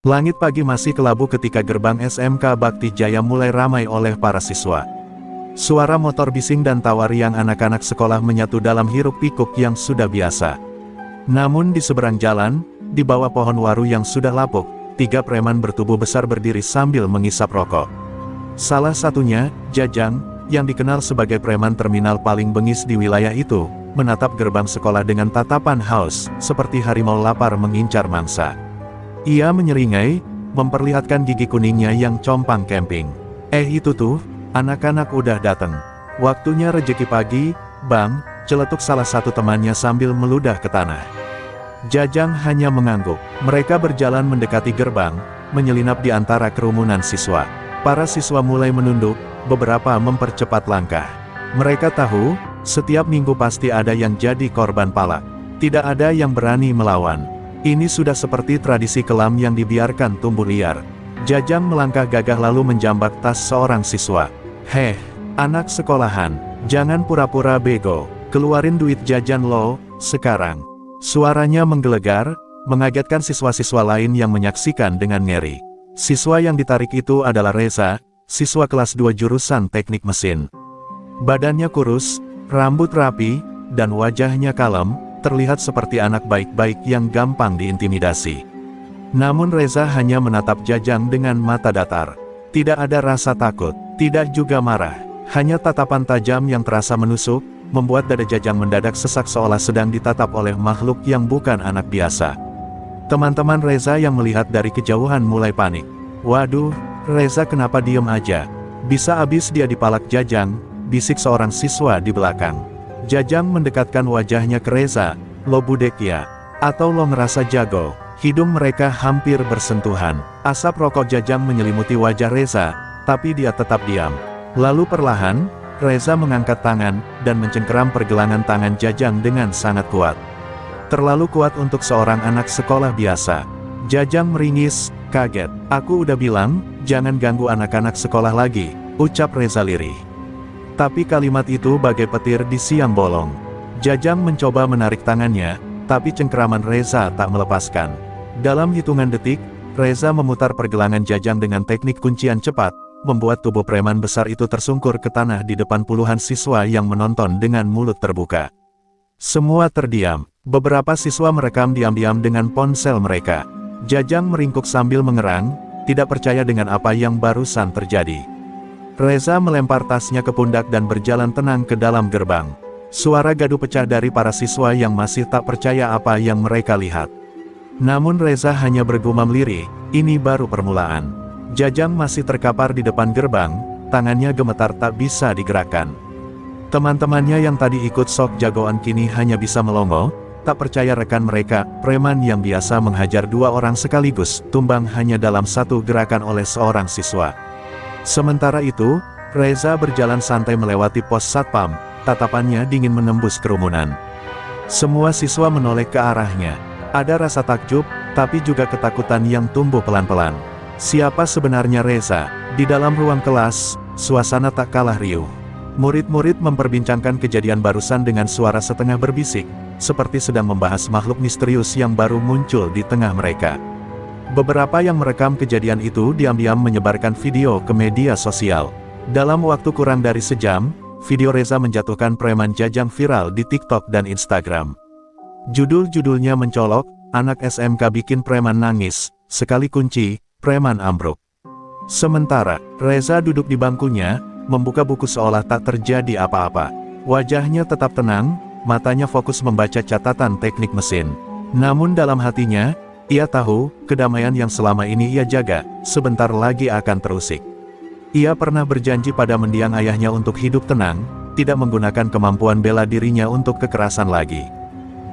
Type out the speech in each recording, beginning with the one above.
Langit pagi masih kelabu ketika gerbang SMK Bakti Jaya mulai ramai oleh para siswa. Suara motor bising dan tawa riang anak-anak sekolah menyatu dalam hiruk-pikuk yang sudah biasa. Namun di seberang jalan, di bawah pohon waru yang sudah lapuk, 3 preman bertubuh besar berdiri sambil mengisap rokok. Salah satunya, Jajang, yang dikenal sebagai preman terminal paling bengis di wilayah itu, menatap gerbang sekolah dengan tatapan haus, seperti harimau lapar mengincar mangsa. Ia menyeringai, memperlihatkan gigi kuningnya yang compang camping. Itu tuh, anak-anak udah dateng. Waktunya rejeki pagi, Bang, celetuk salah satu temannya sambil meludah ke tanah. Jajang hanya mengangguk. Mereka berjalan mendekati gerbang, menyelinap di antara kerumunan siswa. Para siswa mulai menunduk, beberapa mempercepat langkah. Mereka tahu, setiap minggu pasti ada yang jadi korban palak. Tidak ada yang berani melawan. Ini sudah seperti tradisi kelam yang dibiarkan tumbuh liar. Jajang melangkah gagah lalu menjambak tas seorang siswa. "Heh, anak sekolahan, jangan pura-pura bego, keluarin duit jajan lo, sekarang." Suaranya menggelegar, mengagetkan siswa-siswa lain yang menyaksikan dengan ngeri. Siswa yang ditarik itu adalah Reza, siswa kelas 2 jurusan teknik mesin. Badannya kurus, rambut rapi, dan wajahnya kalem, terlihat seperti anak baik-baik yang gampang diintimidasi. Namun Reza hanya menatap Jajang dengan mata datar. Tidak ada rasa takut, tidak juga marah. Hanya tatapan tajam yang terasa menusuk, membuat dada Jajang mendadak sesak seolah sedang ditatap oleh makhluk yang bukan anak biasa. Teman-teman Reza yang melihat dari kejauhan mulai panik. "Waduh, Reza kenapa diem aja? Bisa abis dia dipalak Jajang," bisik seorang siswa di belakang. Jajang mendekatkan wajahnya ke Reza. "Lo budek ya? Atau lo ngerasa jago?" Hidung mereka hampir bersentuhan. Asap rokok Jajang menyelimuti wajah Reza, tapi dia tetap diam. Lalu perlahan, Reza mengangkat tangan, dan mencengkeram pergelangan tangan Jajang dengan sangat kuat. Terlalu kuat untuk seorang anak sekolah biasa. Jajang meringis, kaget. "Aku udah bilang, jangan ganggu anak-anak sekolah lagi," ucap Reza lirih. Tapi kalimat itu bagai petir di siang bolong. Jajang mencoba menarik tangannya, tapi cengkeraman Reza tak melepaskan. Dalam hitungan detik, Reza memutar pergelangan Jajang dengan teknik kuncian cepat, membuat tubuh preman besar itu tersungkur ke tanah di depan puluhan siswa yang menonton dengan mulut terbuka. Semua terdiam. Beberapa siswa merekam diam-diam dengan ponsel mereka. Jajang meringkuk sambil mengerang, tidak percaya dengan apa yang barusan terjadi. Reza melempar tasnya ke pundak dan berjalan tenang ke dalam gerbang. Suara gaduh pecah dari para siswa yang masih tak percaya apa yang mereka lihat. Namun Reza hanya bergumam lirih, ini baru permulaan. Jajang masih terkapar di depan gerbang, tangannya gemetar tak bisa digerakkan. Teman-temannya yang tadi ikut sok jagoan kini hanya bisa melongo, tak percaya rekan mereka, preman yang biasa menghajar 2 orang sekaligus, tumbang hanya dalam satu gerakan oleh seorang siswa. Sementara itu, Reza berjalan santai melewati pos satpam, tatapannya dingin menembus kerumunan. Semua siswa menoleh ke arahnya. Ada rasa takjub, tapi juga ketakutan yang tumbuh pelan-pelan. Siapa sebenarnya Reza? Di dalam ruang kelas, suasana tak kalah riuh. Murid-murid memperbincangkan kejadian barusan dengan suara setengah berbisik, seperti sedang membahas makhluk misterius yang baru muncul di tengah mereka. Beberapa yang merekam kejadian itu diam-diam menyebarkan video ke media sosial. Dalam waktu kurang dari sejam, video Reza menjatuhkan preman Jajang viral di TikTok dan Instagram. Judul-judulnya mencolok, "Anak SMK bikin preman nangis, sekali kunci, preman ambruk." Sementara, Reza duduk di bangkunya, membuka buku seolah tak terjadi apa-apa. Wajahnya tetap tenang, matanya fokus membaca catatan teknik mesin. Namun dalam hatinya, ia tahu, kedamaian yang selama ini ia jaga, sebentar lagi akan terusik. Ia pernah berjanji pada mendiang ayahnya untuk hidup tenang, tidak menggunakan kemampuan bela dirinya untuk kekerasan lagi.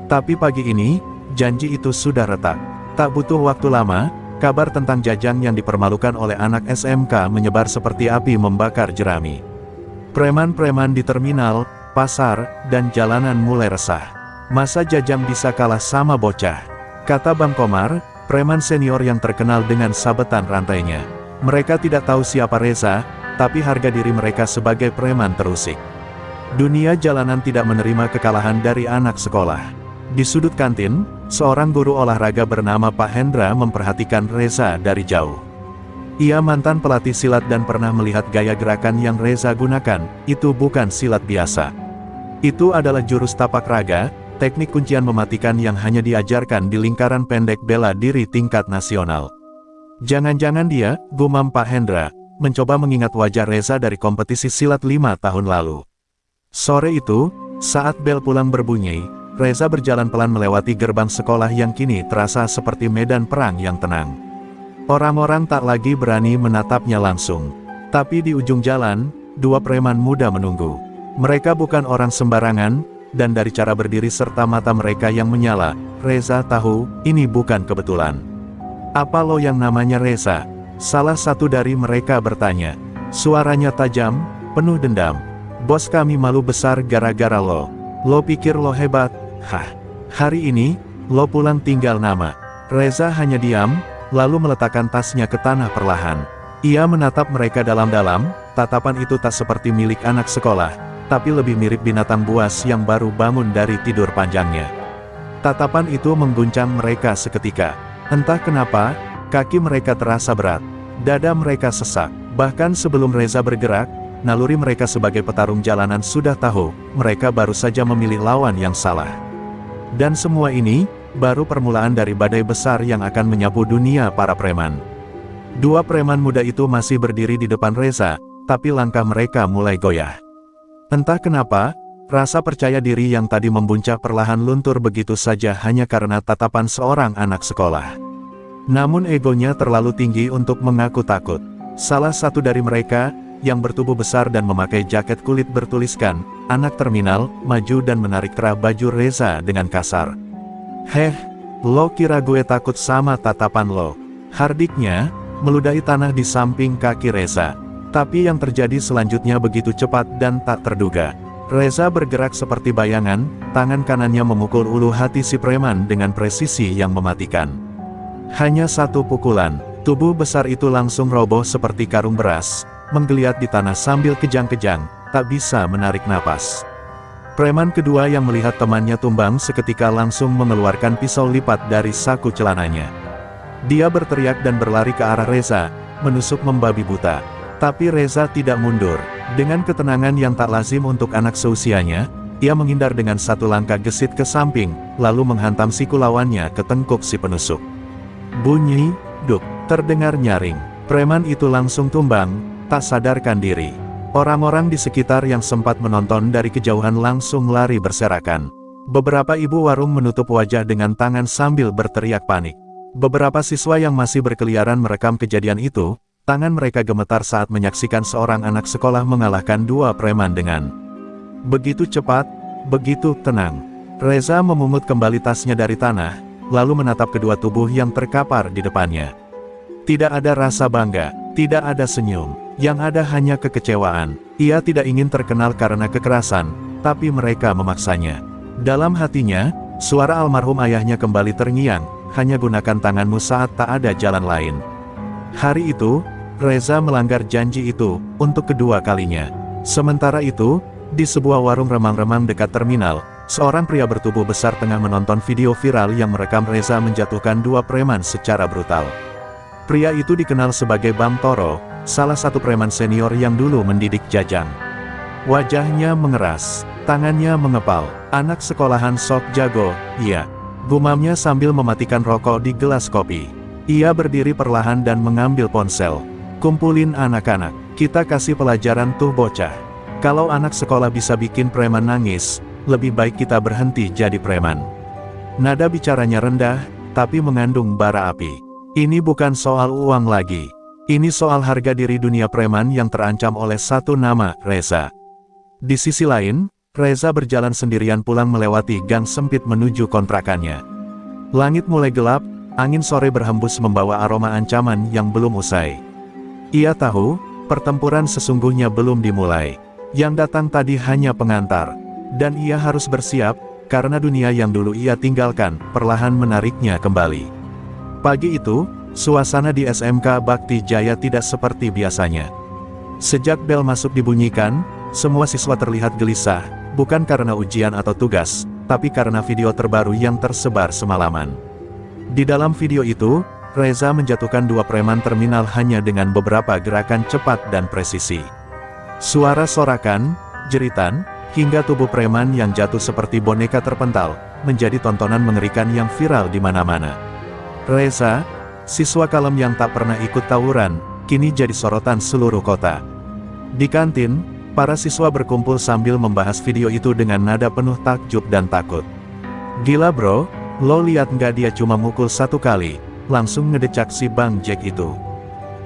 Tapi pagi ini, janji itu sudah retak. Tak butuh waktu lama, kabar tentang Jajang yang dipermalukan oleh anak SMK menyebar seperti api membakar jerami. Preman-preman di terminal, pasar, dan jalanan mulai resah. Masa Jajang bisa kalah sama bocah? Kata Bang Komar, preman senior yang terkenal dengan sabetan rantainya. Mereka tidak tahu siapa Reza, tapi harga diri mereka sebagai preman terusik. Dunia jalanan tidak menerima kekalahan dari anak sekolah. Di sudut kantin, Seorang guru olahraga bernama Pak Hendra memperhatikan Reza dari jauh. Ia mantan pelatih silat dan pernah melihat gaya gerakan yang Reza gunakan. Itu bukan silat biasa. Itu adalah jurus tapak raga, teknik kuncian mematikan yang hanya diajarkan di lingkaran pendek bela diri tingkat nasional. Jangan-jangan dia, gumam Pak Hendra, mencoba mengingat wajah Reza dari kompetisi silat 5 tahun lalu. Sore itu, saat bel pulang berbunyi, Reza berjalan pelan melewati gerbang sekolah yang kini terasa seperti medan perang yang tenang. Orang-orang tak lagi berani menatapnya langsung. Tapi di ujung jalan, 2 preman muda menunggu. Mereka bukan orang sembarangan, dan dari cara berdiri serta mata mereka yang menyala, Reza tahu, ini bukan kebetulan. "Apa lo yang namanya Reza?" Salah satu dari mereka bertanya. Suaranya tajam, penuh dendam. "Bos kami malu besar gara-gara lo. Lo pikir lo hebat? Hah? Hari ini, lo pulang tinggal nama." Reza hanya diam, lalu meletakkan tasnya ke tanah perlahan. Ia menatap mereka dalam-dalam, tatapan itu tak seperti milik anak sekolah, tapi lebih mirip binatang buas yang baru bangun dari tidur panjangnya. Tatapan itu mengguncang mereka seketika. Entah kenapa, kaki mereka terasa berat. Dada mereka sesak. Bahkan sebelum Reza bergerak, naluri mereka sebagai petarung jalanan sudah tahu, mereka baru saja memilih lawan yang salah. Dan semua ini, baru permulaan dari badai besar yang akan menyapu dunia para preman. 2 preman muda itu masih berdiri di depan Reza, tapi langkah mereka mulai goyah. Entah kenapa, rasa percaya diri yang tadi membuncah perlahan luntur begitu saja hanya karena tatapan seorang anak sekolah. Namun egonya terlalu tinggi untuk mengaku takut. Salah satu dari mereka, yang bertubuh besar dan memakai jaket kulit bertuliskan, "Anak Terminal," maju dan menarik kerah baju Reza dengan kasar. "Heh, lo kira gue takut sama tatapan lo?" Hardiknya, meludahi tanah di samping kaki Reza. Tapi yang terjadi selanjutnya begitu cepat dan tak terduga. Reza bergerak seperti bayangan, tangan kanannya memukul ulu hati si preman dengan presisi yang mematikan. Hanya 1 pukulan, tubuh besar itu langsung roboh seperti karung beras, menggeliat di tanah sambil kejang-kejang, tak bisa menarik napas. Preman kedua yang melihat temannya tumbang seketika langsung mengeluarkan pisau lipat dari saku celananya. Dia berteriak dan berlari ke arah Reza, menusuk membabi buta. Tapi Reza tidak mundur. Dengan ketenangan yang tak lazim untuk anak seusianya, ia menghindar dengan 1 langkah gesit ke samping, lalu menghantam siku lawannya ke tengkuk si penusuk. Bunyi, duk, terdengar nyaring. Preman itu langsung tumbang, tak sadarkan diri. Orang-orang di sekitar yang sempat menonton dari kejauhan langsung lari berserakan. Beberapa ibu warung menutup wajah dengan tangan sambil berteriak panik. Beberapa siswa yang masih berkeliaran merekam kejadian itu, tangan mereka gemetar saat menyaksikan seorang anak sekolah mengalahkan 2 preman dengan begitu cepat, begitu tenang. Reza memungut kembali tasnya dari tanah, lalu menatap kedua tubuh yang terkapar di depannya. Tidak ada rasa bangga, tidak ada senyum, yang ada hanya kekecewaan. Ia tidak ingin terkenal karena kekerasan, tapi mereka memaksanya. Dalam hatinya, suara almarhum ayahnya kembali terngiang, "Hanya gunakan tanganmu saat tak ada jalan lain." Hari itu, Reza melanggar janji itu, untuk kedua kalinya. Sementara itu, di sebuah warung remang-remang dekat terminal, seorang pria bertubuh besar tengah menonton video viral yang merekam Reza menjatuhkan 2 preman secara brutal. Pria itu dikenal sebagai Bang Toro, salah satu preman senior yang dulu mendidik Jajang. Wajahnya mengeras, tangannya mengepal. "Anak sekolahan sok jago, iya," gumamnya sambil mematikan rokok di gelas kopi. Ia berdiri perlahan dan mengambil ponsel. "Kumpulin anak-anak, kita kasih pelajaran tuh bocah. Kalau anak sekolah bisa bikin preman nangis, lebih baik kita berhenti jadi preman." Nada bicaranya rendah, tapi mengandung bara api. Ini bukan soal uang lagi. Ini soal harga diri dunia preman yang terancam oleh 1 nama, Reza. Di sisi lain, Reza berjalan sendirian pulang melewati gang sempit menuju kontrakannya. Langit mulai gelap, angin sore berhembus membawa aroma ancaman yang belum usai. Ia tahu, pertempuran sesungguhnya belum dimulai. Yang datang tadi hanya pengantar. Dan ia harus bersiap, karena dunia yang dulu ia tinggalkan, perlahan menariknya kembali. Pagi itu, suasana di SMK Bakti Jaya tidak seperti biasanya. Sejak bel masuk dibunyikan, semua siswa terlihat gelisah, bukan karena ujian atau tugas, tapi karena video terbaru yang tersebar semalaman. Di dalam video itu, Reza menjatuhkan 2 preman terminal hanya dengan beberapa gerakan cepat dan presisi. Suara sorakan, jeritan, hingga tubuh preman yang jatuh seperti boneka terpental, menjadi tontonan mengerikan yang viral di mana-mana. Reza, siswa kalem yang tak pernah ikut tawuran, kini jadi sorotan seluruh kota. Di kantin, para siswa berkumpul sambil membahas video itu dengan nada penuh takjub dan takut. "Gila bro, lo liat nggak dia cuma mukul 1 kali, langsung ngedecak si Bang Jack itu.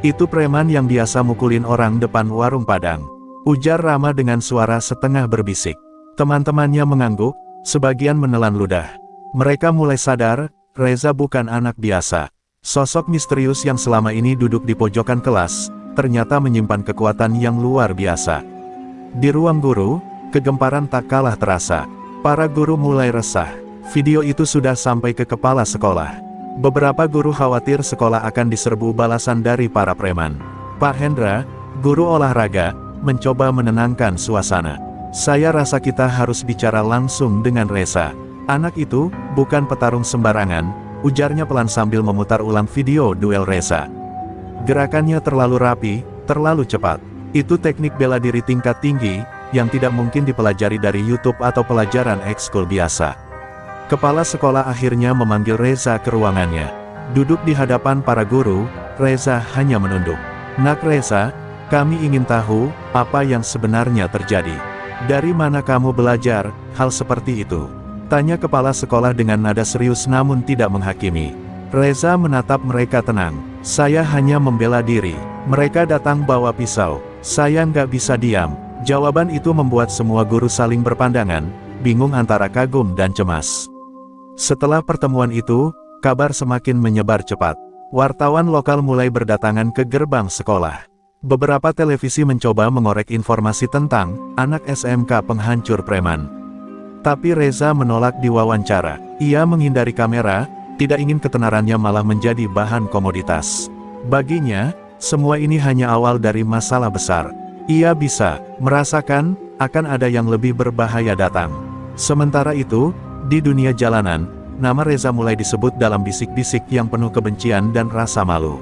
Itu preman yang biasa mukulin orang depan warung Padang," ujar Rama dengan suara setengah berbisik. Teman-temannya mengangguk, sebagian menelan ludah. Mereka mulai sadar, Reza bukan anak biasa. Sosok misterius yang selama ini duduk di pojokan kelas, ternyata menyimpan kekuatan yang luar biasa. Di ruang guru, kegemparan tak kalah terasa. Para guru mulai resah. Video itu sudah sampai ke kepala sekolah. Beberapa guru khawatir sekolah akan diserbu balasan dari para preman. Pak Hendra, guru olahraga, mencoba menenangkan suasana. "Saya rasa kita harus bicara langsung dengan Reza. Anak itu bukan petarung sembarangan," ujarnya pelan sambil memutar ulang video duel Reza. "Gerakannya terlalu rapi, terlalu cepat. Itu teknik bela diri tingkat tinggi, yang tidak mungkin dipelajari dari YouTube atau pelajaran ekskul biasa." Kepala sekolah akhirnya memanggil Reza ke ruangannya. Duduk di hadapan para guru, Reza hanya menunduk. "Nak Reza, kami ingin tahu, apa yang sebenarnya terjadi. Dari mana kamu belajar hal seperti itu?" tanya kepala sekolah dengan nada serius namun tidak menghakimi. Reza menatap mereka tenang. "Saya hanya membela diri. Mereka datang bawa pisau. Saya nggak bisa diam." Jawaban itu membuat semua guru saling berpandangan, bingung antara kagum dan cemas. Setelah pertemuan itu, kabar semakin menyebar cepat. Wartawan lokal mulai berdatangan ke gerbang sekolah. Beberapa televisi mencoba mengorek informasi tentang anak SMK penghancur preman. Tapi Reza menolak diwawancara. Ia menghindari kamera, tidak ingin ketenarannya malah menjadi bahan komoditas. Baginya, semua ini hanya awal dari masalah besar. Ia bisa merasakan akan ada yang lebih berbahaya datang. Sementara itu, di dunia jalanan, nama Reza mulai disebut dalam bisik-bisik yang penuh kebencian dan rasa malu.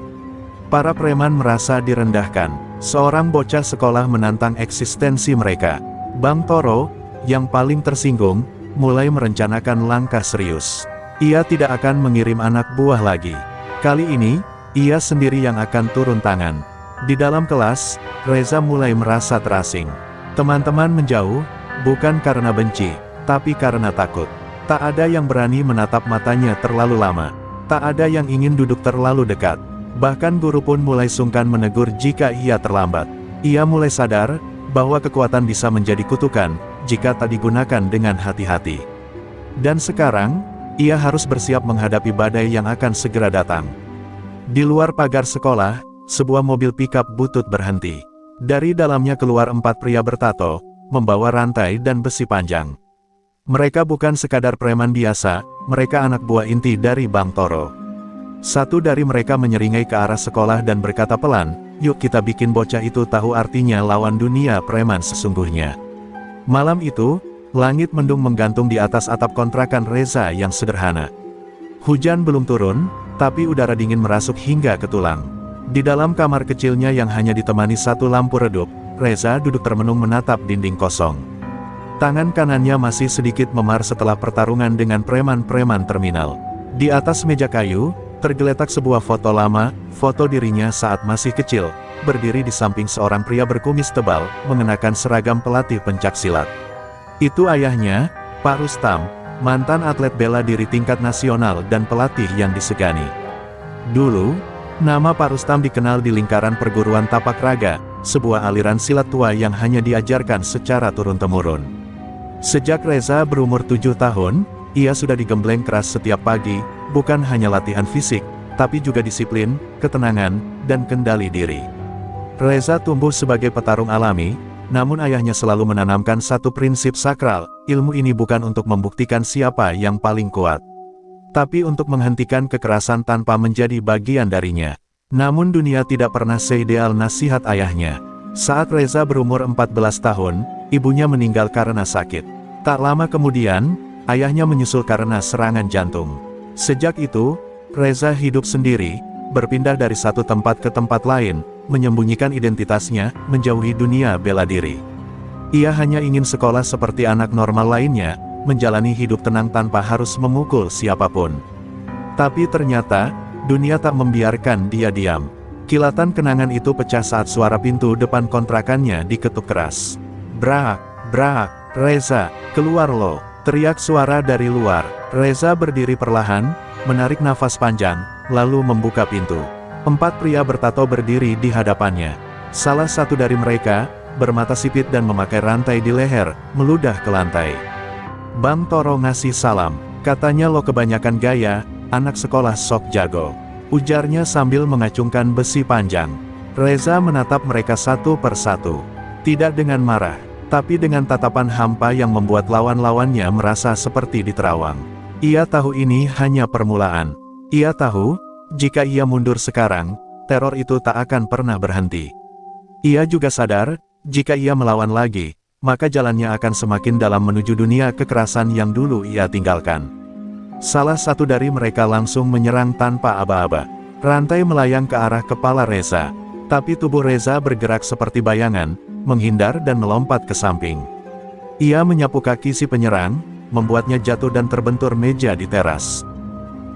Para preman merasa direndahkan. Seorang bocah sekolah menantang eksistensi mereka. Bang Toro, yang paling tersinggung, mulai merencanakan langkah serius. Ia tidak akan mengirim anak buah lagi. Kali ini, ia sendiri yang akan turun tangan. Di dalam kelas, Reza mulai merasa terasing. Teman-teman menjauh, bukan karena benci, tapi karena takut. Tak ada yang berani menatap matanya terlalu lama. Tak ada yang ingin duduk terlalu dekat. Bahkan guru pun mulai sungkan menegur jika ia terlambat. Ia mulai sadar bahwa kekuatan bisa menjadi kutukan jika tak digunakan dengan hati-hati. Dan sekarang, ia harus bersiap menghadapi badai yang akan segera datang. Di luar pagar sekolah, sebuah mobil pickup butut berhenti. Dari dalamnya keluar 4 pria bertato, membawa rantai dan besi panjang. Mereka bukan sekadar preman biasa, mereka anak buah inti dari Bang Toro. Satu dari mereka menyeringai ke arah sekolah dan berkata pelan, "Yuk kita bikin bocah itu tahu artinya lawan dunia preman sesungguhnya." Malam itu, langit mendung menggantung di atas atap kontrakan Reza yang sederhana. Hujan belum turun, tapi udara dingin merasuk hingga ke tulang. Di dalam kamar kecilnya yang hanya ditemani satu lampu redup, Reza duduk termenung menatap dinding kosong. Tangan kanannya masih sedikit memar setelah pertarungan dengan preman-preman terminal. Di atas meja kayu, tergeletak sebuah foto lama, foto dirinya saat masih kecil, berdiri di samping seorang pria berkumis tebal, mengenakan seragam pelatih pencaksilat. Itu ayahnya, Pak Rustam, mantan atlet bela diri tingkat nasional dan pelatih yang disegani. Dulu, nama Pak Rustam dikenal di lingkaran perguruan tapak raga, sebuah aliran silat tua yang hanya diajarkan secara turun-temurun. Sejak Reza berumur 7 tahun, ia sudah digembleng keras setiap pagi, bukan hanya latihan fisik, tapi juga disiplin, ketenangan, dan kendali diri. Reza tumbuh sebagai petarung alami, namun ayahnya selalu menanamkan satu prinsip sakral, ilmu ini bukan untuk membuktikan siapa yang paling kuat, tapi untuk menghentikan kekerasan tanpa menjadi bagian darinya. Namun dunia tidak pernah seideal nasihat ayahnya. Saat Reza berumur 14 tahun, ibunya meninggal karena sakit. Tak lama kemudian, ayahnya menyusul karena serangan jantung. Sejak itu, Reza hidup sendiri, berpindah dari satu tempat ke tempat lain, menyembunyikan identitasnya, menjauhi dunia bela diri. Ia hanya ingin sekolah seperti anak normal lainnya, menjalani hidup tenang tanpa harus memukul siapapun. Tapi ternyata, dunia tak membiarkan dia diam. Kilatan kenangan itu pecah saat suara pintu depan kontrakannya diketuk keras. "Brak, brak, Reza, keluar lo!" teriak suara dari luar. Reza berdiri perlahan, menarik nafas panjang, lalu membuka pintu. 4 pria bertato berdiri di hadapannya. Salah satu dari mereka, bermata sipit dan memakai rantai di leher, meludah ke lantai. "Bang Toro ngasih salam, katanya lo kebanyakan gaya, anak sekolah sok jago," ujarnya sambil mengacungkan besi panjang. Reza menatap mereka satu persatu. Tidak dengan marah, tapi dengan tatapan hampa yang membuat lawan-lawannya merasa seperti diterawang. Ia tahu ini hanya permulaan. Ia tahu, jika ia mundur sekarang, teror itu tak akan pernah berhenti. Ia juga sadar, jika ia melawan lagi, maka jalannya akan semakin dalam menuju dunia kekerasan yang dulu ia tinggalkan. Salah satu dari mereka langsung menyerang tanpa aba-aba. Rantai melayang ke arah kepala Reza. Tapi tubuh Reza bergerak seperti bayangan, menghindar dan melompat ke samping. Ia menyapu kaki si penyerang, membuatnya jatuh dan terbentur meja di teras.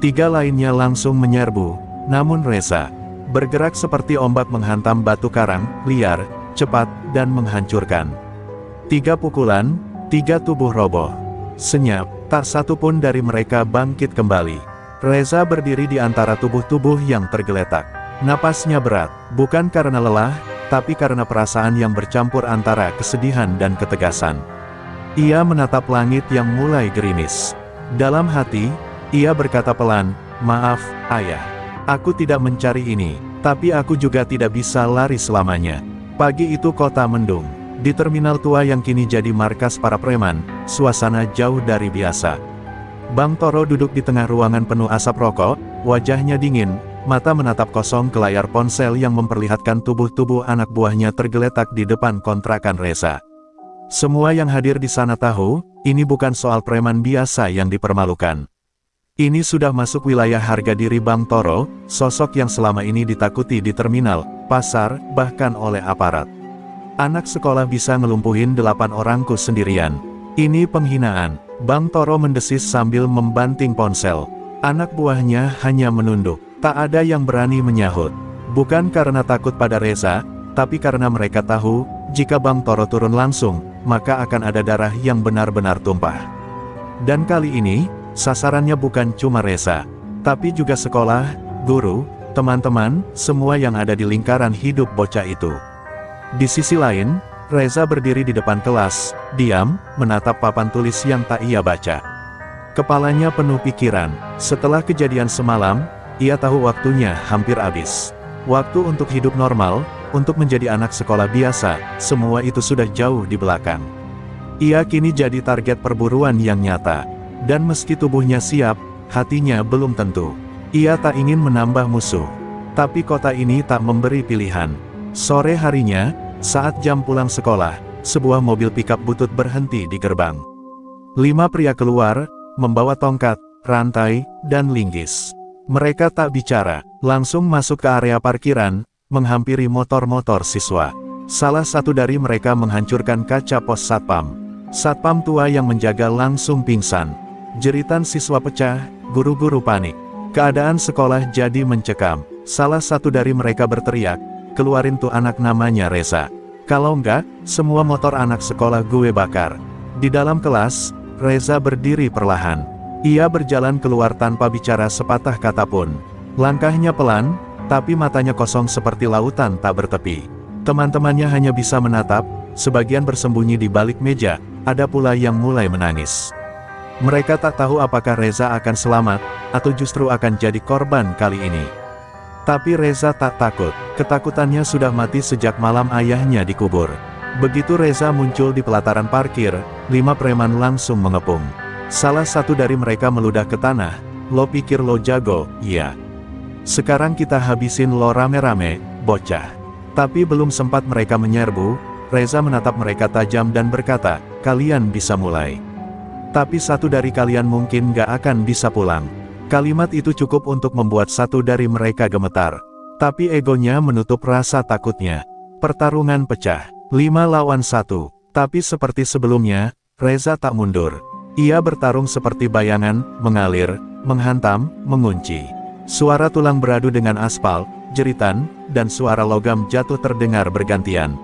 3 lainnya langsung menyerbu, namun Reza bergerak seperti ombak menghantam batu karang, liar, cepat, dan menghancurkan. 3 pukulan, 3 tubuh roboh. Senyap, tak satu pun dari mereka bangkit kembali. Reza berdiri di antara tubuh-tubuh yang tergeletak. Napasnya berat, bukan karena lelah, tapi karena perasaan yang bercampur antara kesedihan dan ketegasan. Ia menatap langit yang mulai gerimis. Dalam hati, ia berkata pelan, "Maaf, Ayah. Aku tidak mencari ini, tapi aku juga tidak bisa lari selamanya." Pagi itu kota mendung. Di terminal tua yang kini jadi markas para preman, suasana jauh dari biasa. Bang Toro duduk di tengah ruangan penuh asap rokok, wajahnya dingin, mata menatap kosong ke layar ponsel yang memperlihatkan tubuh-tubuh anak buahnya tergeletak di depan kontrakan Reza. Semua yang hadir di sana tahu, ini bukan soal preman biasa yang dipermalukan. Ini sudah masuk wilayah harga diri Bang Toro, sosok yang selama ini ditakuti di terminal, pasar, bahkan oleh aparat. Anak sekolah bisa ngelumpuhin 8 orangku sendirian. Ini penghinaan. Bang Toro mendesis sambil membanting ponsel. Anak buahnya hanya menunduk. Tak ada yang berani menyahut. Bukan karena takut pada Reza, tapi karena mereka tahu, jika Bang Toro turun langsung, maka akan ada darah yang benar-benar tumpah. Dan kali ini, sasarannya bukan cuma Reza, tapi juga sekolah, guru, teman-teman, semua yang ada di lingkaran hidup bocah itu. Di sisi lain, Reza berdiri di depan kelas, diam, menatap papan tulis yang tak ia baca. Kepalanya penuh pikiran. Setelah kejadian semalam, ia tahu waktunya hampir habis. Waktu untuk hidup normal, untuk menjadi anak sekolah biasa, semua itu sudah jauh di belakang. Ia kini jadi target perburuan yang nyata. Dan meski tubuhnya siap, hatinya belum tentu. Ia tak ingin menambah musuh. Tapi kota ini tak memberi pilihan. Sore harinya, saat jam pulang sekolah, sebuah mobil pikap butut berhenti di gerbang. 5 pria keluar, membawa tongkat, rantai, dan linggis. Mereka tak bicara, langsung masuk ke area parkiran, menghampiri motor-motor siswa. Salah satu dari mereka menghancurkan kaca pos satpam. Satpam tua yang menjaga langsung pingsan. Jeritan siswa pecah, guru-guru panik. Keadaan sekolah jadi mencekam. Salah satu dari mereka berteriak, "Keluarin tuh anak namanya Reza. Kalau enggak, semua motor anak sekolah gue bakar." Di dalam kelas, Reza berdiri perlahan. Ia berjalan keluar tanpa bicara sepatah kata pun. Langkahnya pelan, tapi matanya kosong seperti lautan tak bertepi. Teman-temannya hanya bisa menatap, sebagian bersembunyi di balik meja, ada pula yang mulai menangis. Mereka tak tahu apakah Reza akan selamat, atau justru akan jadi korban kali ini. Tapi Reza tak takut, ketakutannya sudah mati sejak malam ayahnya dikubur. Begitu Reza muncul di pelataran parkir, 5 preman langsung mengepung. Salah satu dari mereka meludah ke tanah, "Lo pikir lo jago, iya? Sekarang kita habisin lo rame-rame, bocah." Tapi belum sempat mereka menyerbu, Reza menatap mereka tajam dan berkata, "Kalian bisa mulai." Tapi satu dari kalian mungkin gak akan bisa pulang. Kalimat itu cukup untuk membuat satu dari mereka gemetar. Tapi egonya menutup rasa takutnya. Pertarungan pecah. 5 lawan 1. Tapi seperti sebelumnya, Reza tak mundur. Ia bertarung seperti bayangan, mengalir, menghantam, mengunci. Suara tulang beradu dengan aspal, jeritan, dan suara logam jatuh terdengar bergantian.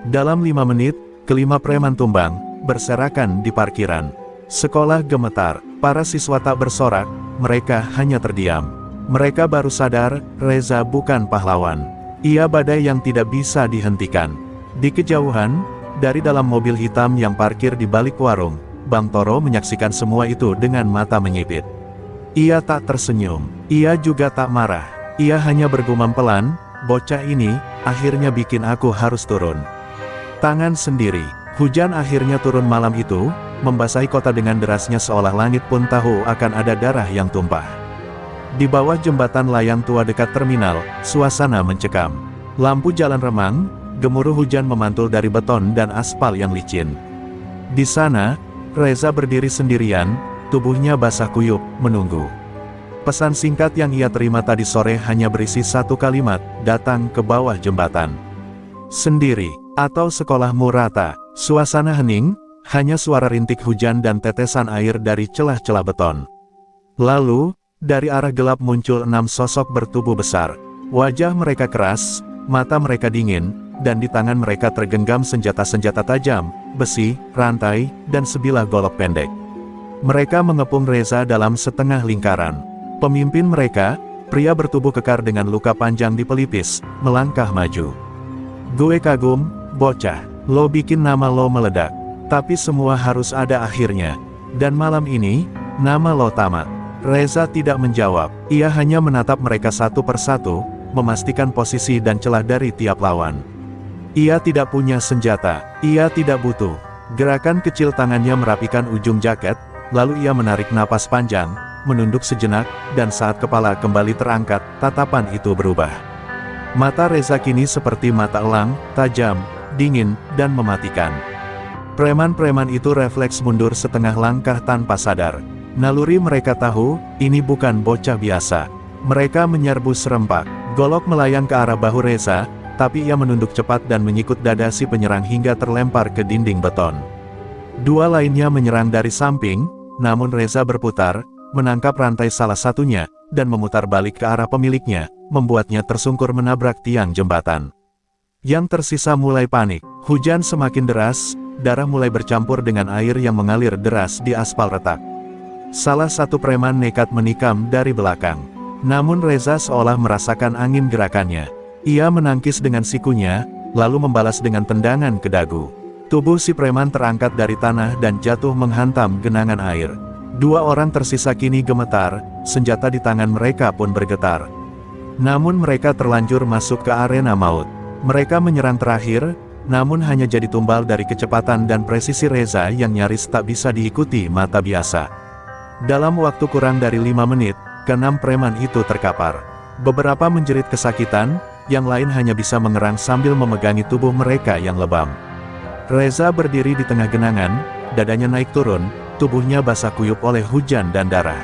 Dalam 5 menit, kelima preman tumbang, berserakan di parkiran. Sekolah gemetar, para siswa tak bersorak, mereka hanya terdiam. Mereka baru sadar, Reza bukan pahlawan. Ia badai yang tidak bisa dihentikan. Di kejauhan, dari dalam mobil hitam yang parkir di balik warung, Bang Toro menyaksikan semua itu dengan mata menyipit. Ia tak tersenyum, ia juga tak marah. Ia hanya bergumam pelan, bocah ini, akhirnya bikin aku harus turun tangan sendiri. Hujan akhirnya turun malam itu, membasahi kota dengan derasnya seolah langit pun tahu akan ada darah yang tumpah. Di bawah jembatan layang tua dekat terminal, suasana mencekam. Lampu jalan remang, gemuruh hujan memantul dari beton dan aspal yang licin. Di sana, Reza berdiri sendirian, tubuhnya basah kuyup, menunggu. Pesan singkat yang ia terima tadi sore hanya berisi satu kalimat, datang ke bawah jembatan. Sendiri, atau sekolahmu rata. Suasana hening, hanya suara rintik hujan dan tetesan air dari celah-celah beton. Lalu, dari arah gelap muncul 6 sosok bertubuh besar. Wajah mereka keras, mata mereka dingin, dan di tangan mereka tergenggam senjata-senjata tajam, besi, rantai, dan sebilah golok pendek. Mereka mengepung Reza dalam setengah lingkaran. Pemimpin mereka, pria bertubuh kekar dengan luka panjang di pelipis, melangkah maju. Gue kagum, bocah. Lo bikin nama lo meledak. Tapi semua harus ada akhirnya. Dan malam ini, nama lo tamat. Reza tidak menjawab. Ia hanya menatap mereka satu persatu, memastikan posisi dan celah dari tiap lawan. Ia tidak punya senjata. Ia tidak butuh. Gerakan kecil tangannya merapikan ujung jaket, lalu ia menarik napas panjang, menunduk sejenak, dan saat kepala kembali terangkat, tatapan itu berubah. Mata Reza kini seperti mata elang, tajam, dingin, dan mematikan. Preman-preman itu refleks mundur setengah langkah tanpa sadar. Naluri mereka tahu, ini bukan bocah biasa. Mereka menyerbu serempak. Golok melayang ke arah bahu Reza, tapi ia menunduk cepat dan menyikut dada si penyerang hingga terlempar ke dinding beton. Dua lainnya menyerang dari samping, namun Reza berputar, menangkap rantai salah satunya, dan memutar balik ke arah pemiliknya, membuatnya tersungkur menabrak tiang jembatan. Yang tersisa mulai panik. Hujan semakin deras, darah mulai bercampur dengan air yang mengalir deras di aspal retak. Salah satu preman nekat menikam dari belakang. Namun Reza seolah merasakan angin gerakannya. Ia menangkis dengan sikunya, lalu membalas dengan tendangan ke dagu. Tubuh si preman terangkat dari tanah dan jatuh menghantam genangan air. Dua orang tersisa kini gemetar, senjata di tangan mereka pun bergetar. Namun mereka terlanjur masuk ke arena maut. Mereka menyerang terakhir, namun hanya jadi tumbal dari kecepatan dan presisi Reza yang nyaris tak bisa diikuti mata biasa. Dalam waktu kurang dari 5 menit, ke-6 preman itu terkapar. Beberapa menjerit kesakitan, yang lain hanya bisa mengerang sambil memegangi tubuh mereka yang lebam. Reza berdiri di tengah genangan, dadanya naik turun, tubuhnya basah kuyup oleh hujan dan darah.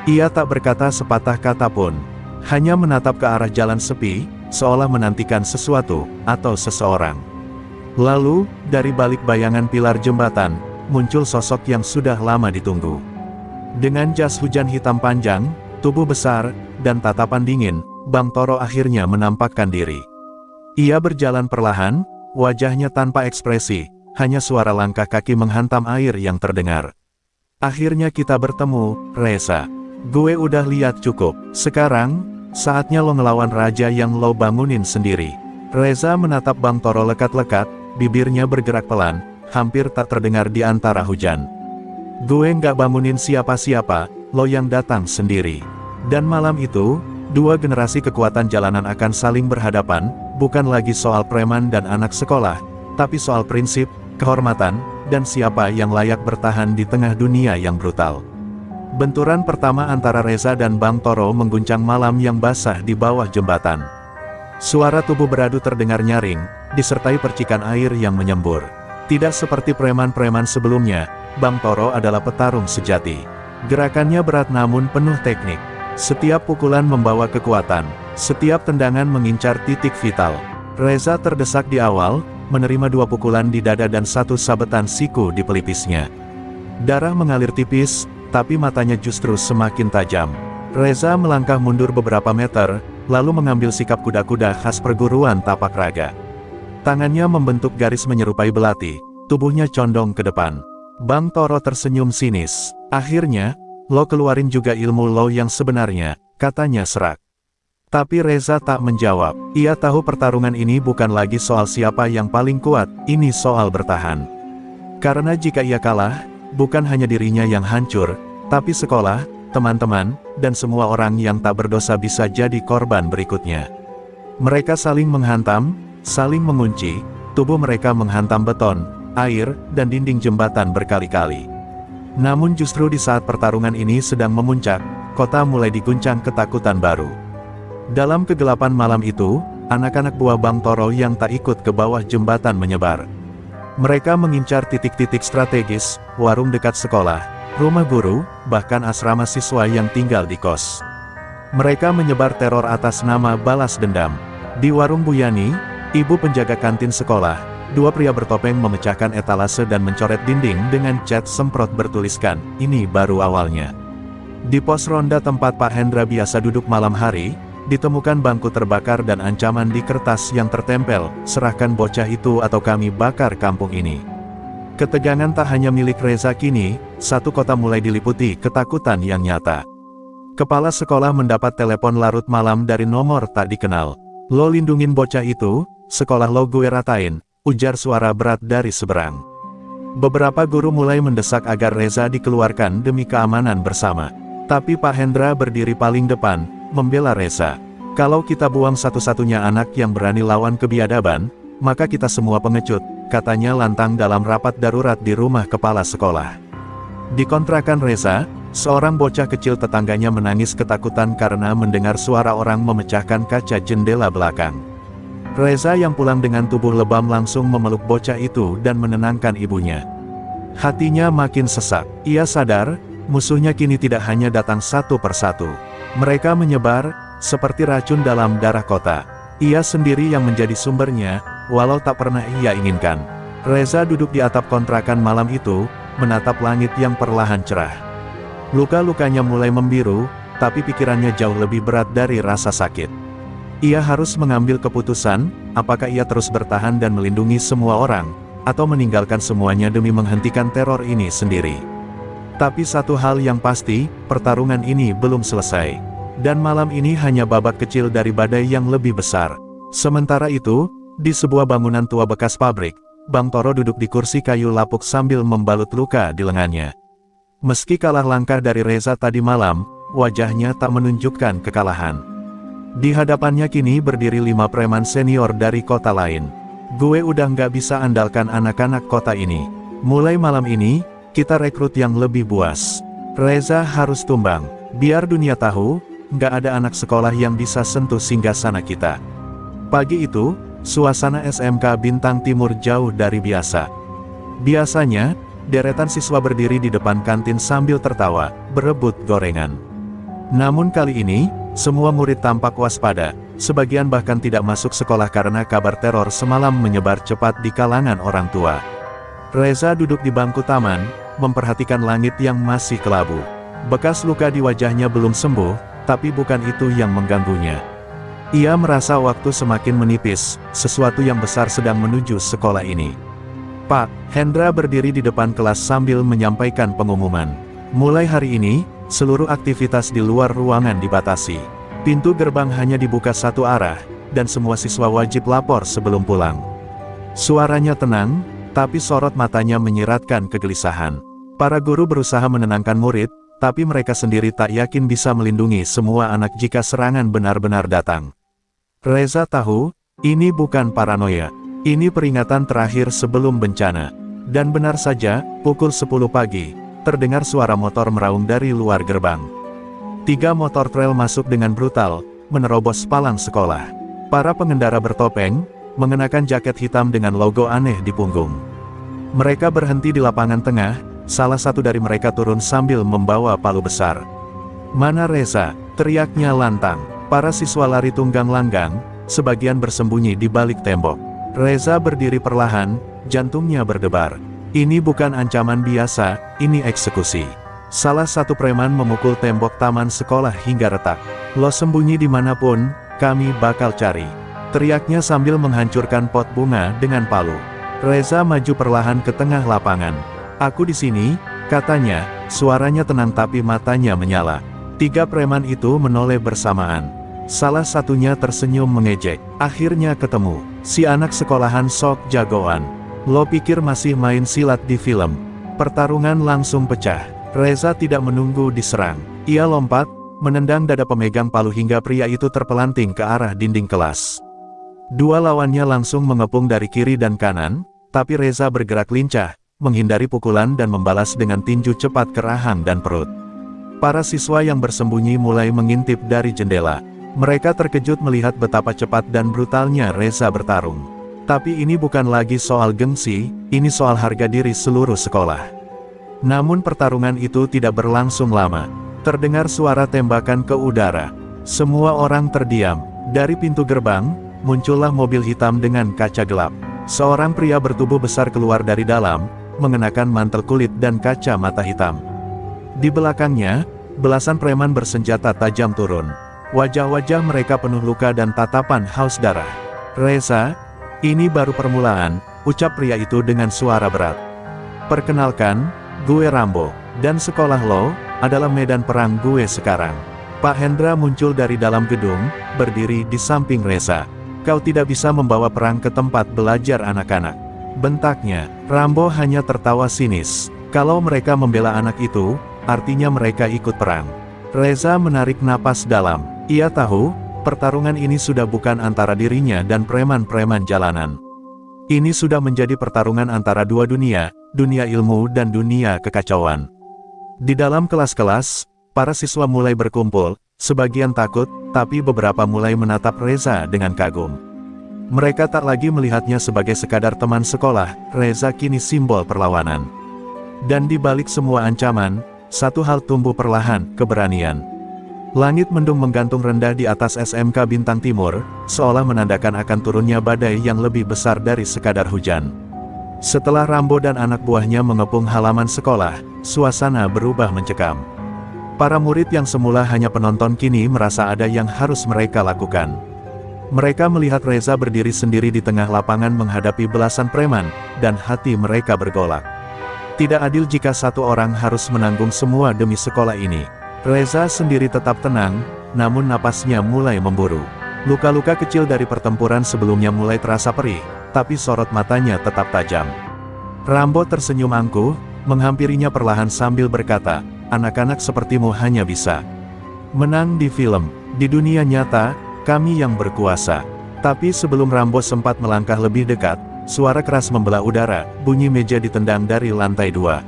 Ia tak berkata sepatah kata pun, hanya menatap ke arah jalan sepi, seolah menantikan sesuatu, atau seseorang. Lalu, dari balik bayangan pilar jembatan, muncul sosok yang sudah lama ditunggu. Dengan jas hujan hitam panjang, tubuh besar, dan tatapan dingin, Bang Toro akhirnya menampakkan diri. Ia berjalan perlahan, wajahnya tanpa ekspresi, hanya suara langkah kaki menghantam air yang terdengar. Akhirnya kita bertemu, Reza. Gue udah lihat cukup. Sekarang, saatnya lo ngelawan raja yang lo bangunin sendiri. Reza menatap Bang Toro lekat-lekat, bibirnya bergerak pelan, hampir tak terdengar di antara hujan. Gue nggak bangunin siapa-siapa, lo yang datang sendiri. Dan malam itu, dua generasi kekuatan jalanan akan saling berhadapan, bukan lagi soal preman dan anak sekolah, tapi soal prinsip, kehormatan, dan siapa yang layak bertahan di tengah dunia yang brutal. Benturan pertama antara Reza dan Bang Toro mengguncang malam yang basah di bawah jembatan. Suara tubuh beradu terdengar nyaring, disertai percikan air yang menyembur. Tidak seperti preman-preman sebelumnya, Bang Toro adalah petarung sejati. Gerakannya berat namun penuh teknik. Setiap pukulan membawa kekuatan, setiap tendangan mengincar titik vital. Reza terdesak di awal, menerima 2 pukulan di dada dan 1 sabetan siku di pelipisnya. Darah mengalir tipis, tapi matanya justru semakin tajam. Reza melangkah mundur beberapa meter, lalu mengambil sikap kuda-kuda khas perguruan tapak raga. Tangannya membentuk garis menyerupai belati, tubuhnya condong ke depan. Bang Toro tersenyum sinis. Akhirnya, lo keluarin juga ilmu lo yang sebenarnya, katanya serak. Tapi Reza tak menjawab. Ia tahu pertarungan ini bukan lagi soal siapa yang paling kuat, ini soal bertahan. Karena jika ia kalah, bukan hanya dirinya yang hancur, tapi sekolah, teman-teman, dan semua orang yang tak berdosa bisa jadi korban berikutnya. Mereka saling menghantam, saling mengunci, tubuh mereka menghantam beton, air, dan dinding jembatan berkali-kali. Namun justru di saat pertarungan ini sedang memuncak, kota mulai diguncang ketakutan baru. Dalam kegelapan malam itu, anak-anak buah Bang Toro yang tak ikut ke bawah jembatan menyebar. Mereka mengincar titik-titik strategis, warung dekat sekolah, rumah guru, bahkan asrama siswa yang tinggal di kos. Mereka menyebar teror atas nama balas dendam. Di warung Bu Yani, ibu penjaga kantin sekolah, 2 pria bertopeng memecahkan etalase dan mencoret dinding dengan cat semprot bertuliskan, "Ini baru awalnya." Di pos ronda tempat Pak Hendra biasa duduk malam hari, ditemukan bangku terbakar dan ancaman di kertas yang tertempel, "Serahkan bocah itu atau kami bakar kampung ini." Ketegangan tak hanya milik Reza kini, satu kota mulai diliputi ketakutan yang nyata. Kepala sekolah mendapat telepon larut malam dari nomor tak dikenal. "Lo lindungin bocah itu, sekolah lo gue ratain," ujar suara berat dari seberang. Beberapa guru mulai mendesak agar Reza dikeluarkan demi keamanan bersama. Tapi Pak Hendra berdiri paling depan, membela Reza. "Kalau kita buang satu-satunya anak yang berani lawan kebiadaban, maka kita semua pengecut," katanya lantang dalam rapat darurat di rumah kepala sekolah. Di kontrakan Reza, seorang bocah kecil tetangganya menangis ketakutan karena mendengar suara orang memecahkan kaca jendela belakang. Reza yang pulang dengan tubuh lebam langsung memeluk bocah itu dan menenangkan ibunya. Hatinya makin sesak. Ia sadar, musuhnya kini tidak hanya datang satu persatu. Mereka menyebar, seperti racun dalam darah kota. Ia sendiri yang menjadi sumbernya, walau tak pernah ia inginkan. Reza duduk di atap kontrakan malam itu, menatap langit yang perlahan cerah. Luka-lukanya mulai membiru, tapi pikirannya jauh lebih berat dari rasa sakit. Ia harus mengambil keputusan, apakah ia terus bertahan dan melindungi semua orang, atau meninggalkan semuanya demi menghentikan teror ini sendiri. Tapi satu hal yang pasti, pertarungan ini belum selesai. Dan malam ini hanya babak kecil dari badai yang lebih besar. Sementara itu, di sebuah bangunan tua bekas pabrik, Bang Toro duduk di kursi kayu lapuk sambil membalut luka di lengannya. Meski kalah langkah dari Reza tadi malam, wajahnya tak menunjukkan kekalahan. Di hadapannya kini berdiri 5 preman senior dari kota lain. "Gue udah nggak bisa andalkan anak-anak kota ini. Mulai malam ini, kita rekrut yang lebih buas. Reza harus tumbang. Biar dunia tahu, nggak ada anak sekolah yang bisa sentuh singgasana kita." Pagi itu, suasana SMK Bintang Timur jauh dari biasa. Biasanya, deretan siswa berdiri di depan kantin sambil tertawa, berebut gorengan. Namun kali ini, semua murid tampak waspada, sebagian bahkan tidak masuk sekolah karena kabar teror semalam menyebar cepat di kalangan orang tua. Reza duduk di bangku taman, memperhatikan langit yang masih kelabu. Bekas luka di wajahnya belum sembuh, tapi bukan itu yang mengganggunya. Ia merasa waktu semakin menipis, sesuatu yang besar sedang menuju sekolah ini. Pak Hendra berdiri di depan kelas sambil menyampaikan pengumuman. Mulai hari ini, seluruh aktivitas di luar ruangan dibatasi. Pintu gerbang hanya dibuka satu arah, dan semua siswa wajib lapor sebelum pulang. Suaranya tenang, tapi sorot matanya menyiratkan kegelisahan. Para guru berusaha menenangkan murid, tapi mereka sendiri tak yakin bisa melindungi semua anak jika serangan benar-benar datang. Reza tahu, ini bukan paranoia. Ini peringatan terakhir sebelum bencana. Dan benar saja, pukul 10 pagi, terdengar suara motor meraung dari luar gerbang. 3 motor trail masuk dengan brutal, menerobos palang sekolah. Para pengendara bertopeng, mengenakan jaket hitam dengan logo aneh di punggung. Mereka berhenti di lapangan tengah, salah satu dari mereka turun sambil membawa palu besar. "Mana Reza?" teriaknya lantang. Para siswa lari tunggang langgang, sebagian bersembunyi di balik tembok. Reza berdiri perlahan, jantungnya berdebar. Ini bukan ancaman biasa, ini eksekusi. Salah satu preman memukul tembok taman sekolah hingga retak. "Lo sembunyi dimanapun, kami bakal cari," teriaknya sambil menghancurkan pot bunga dengan palu. Reza maju perlahan ke tengah lapangan. "Aku di sini," katanya, suaranya tenang tapi matanya menyala. 3 preman itu menoleh bersamaan. Salah satunya tersenyum mengejek. "Akhirnya ketemu, si anak sekolahan sok jagoan. Lo pikir masih main silat di film?" Pertarungan langsung pecah. Reza tidak menunggu diserang. Ia lompat, menendang dada pemegang palu hingga pria itu terpelanting ke arah dinding kelas. 2 lawannya langsung mengepung dari kiri dan kanan, tapi Reza bergerak lincah, menghindari pukulan dan membalas dengan tinju cepat ke rahang dan perut. Para siswa yang bersembunyi mulai mengintip dari jendela. Mereka terkejut melihat betapa cepat dan brutalnya Reza bertarung. Tapi ini bukan lagi soal gengsi, ini soal harga diri seluruh sekolah. Namun pertarungan itu tidak berlangsung lama. Terdengar suara tembakan ke udara. Semua orang terdiam. Dari pintu gerbang, muncullah mobil hitam dengan kaca gelap. Seorang pria bertubuh besar keluar dari dalam, mengenakan mantel kulit dan kaca mata hitam. Di belakangnya, belasan preman bersenjata tajam turun. Wajah-wajah mereka penuh luka dan tatapan haus darah. "Reza, ini baru permulaan," ucap pria itu dengan suara berat. "Perkenalkan, gue Rambo, dan sekolah lo adalah medan perang gue sekarang." Pak Hendra muncul dari dalam gedung, berdiri di samping Reza. "Kau tidak bisa membawa perang ke tempat belajar anak-anak," bentaknya. Rambo hanya tertawa sinis. "Kalau mereka membela anak itu, artinya mereka ikut perang." Reza menarik napas dalam. Ia tahu, pertarungan ini sudah bukan antara dirinya dan preman-preman jalanan. Ini sudah menjadi pertarungan antara 2 dunia, dunia ilmu dan dunia kekacauan. Di dalam kelas-kelas, para siswa mulai berkumpul, sebagian takut, tapi beberapa mulai menatap Reza dengan kagum. Mereka tak lagi melihatnya sebagai sekadar teman sekolah, Reza kini simbol perlawanan. Dan di balik semua ancaman, satu hal tumbuh perlahan, keberanian. Langit mendung menggantung rendah di atas SMK Bintang Timur, seolah menandakan akan turunnya badai yang lebih besar dari sekadar hujan. Setelah Rambo dan anak buahnya mengepung halaman sekolah, suasana berubah mencekam. Para murid yang semula hanya penonton kini merasa ada yang harus mereka lakukan. Mereka melihat Reza berdiri sendiri di tengah lapangan menghadapi belasan preman, dan hati mereka bergolak. Tidak adil jika satu orang harus menanggung semua demi sekolah ini. Reza sendiri tetap tenang, namun napasnya mulai memburu. Luka-luka kecil dari pertempuran sebelumnya mulai terasa perih, tapi sorot matanya tetap tajam. Rambo tersenyum angkuh, menghampirinya perlahan sambil berkata, "Anak-anak sepertimu hanya bisa menang di film. Di dunia nyata, kami yang berkuasa." Tapi sebelum Rambo sempat melangkah lebih dekat, suara keras membelah udara, bunyi meja ditendang dari lantai 2.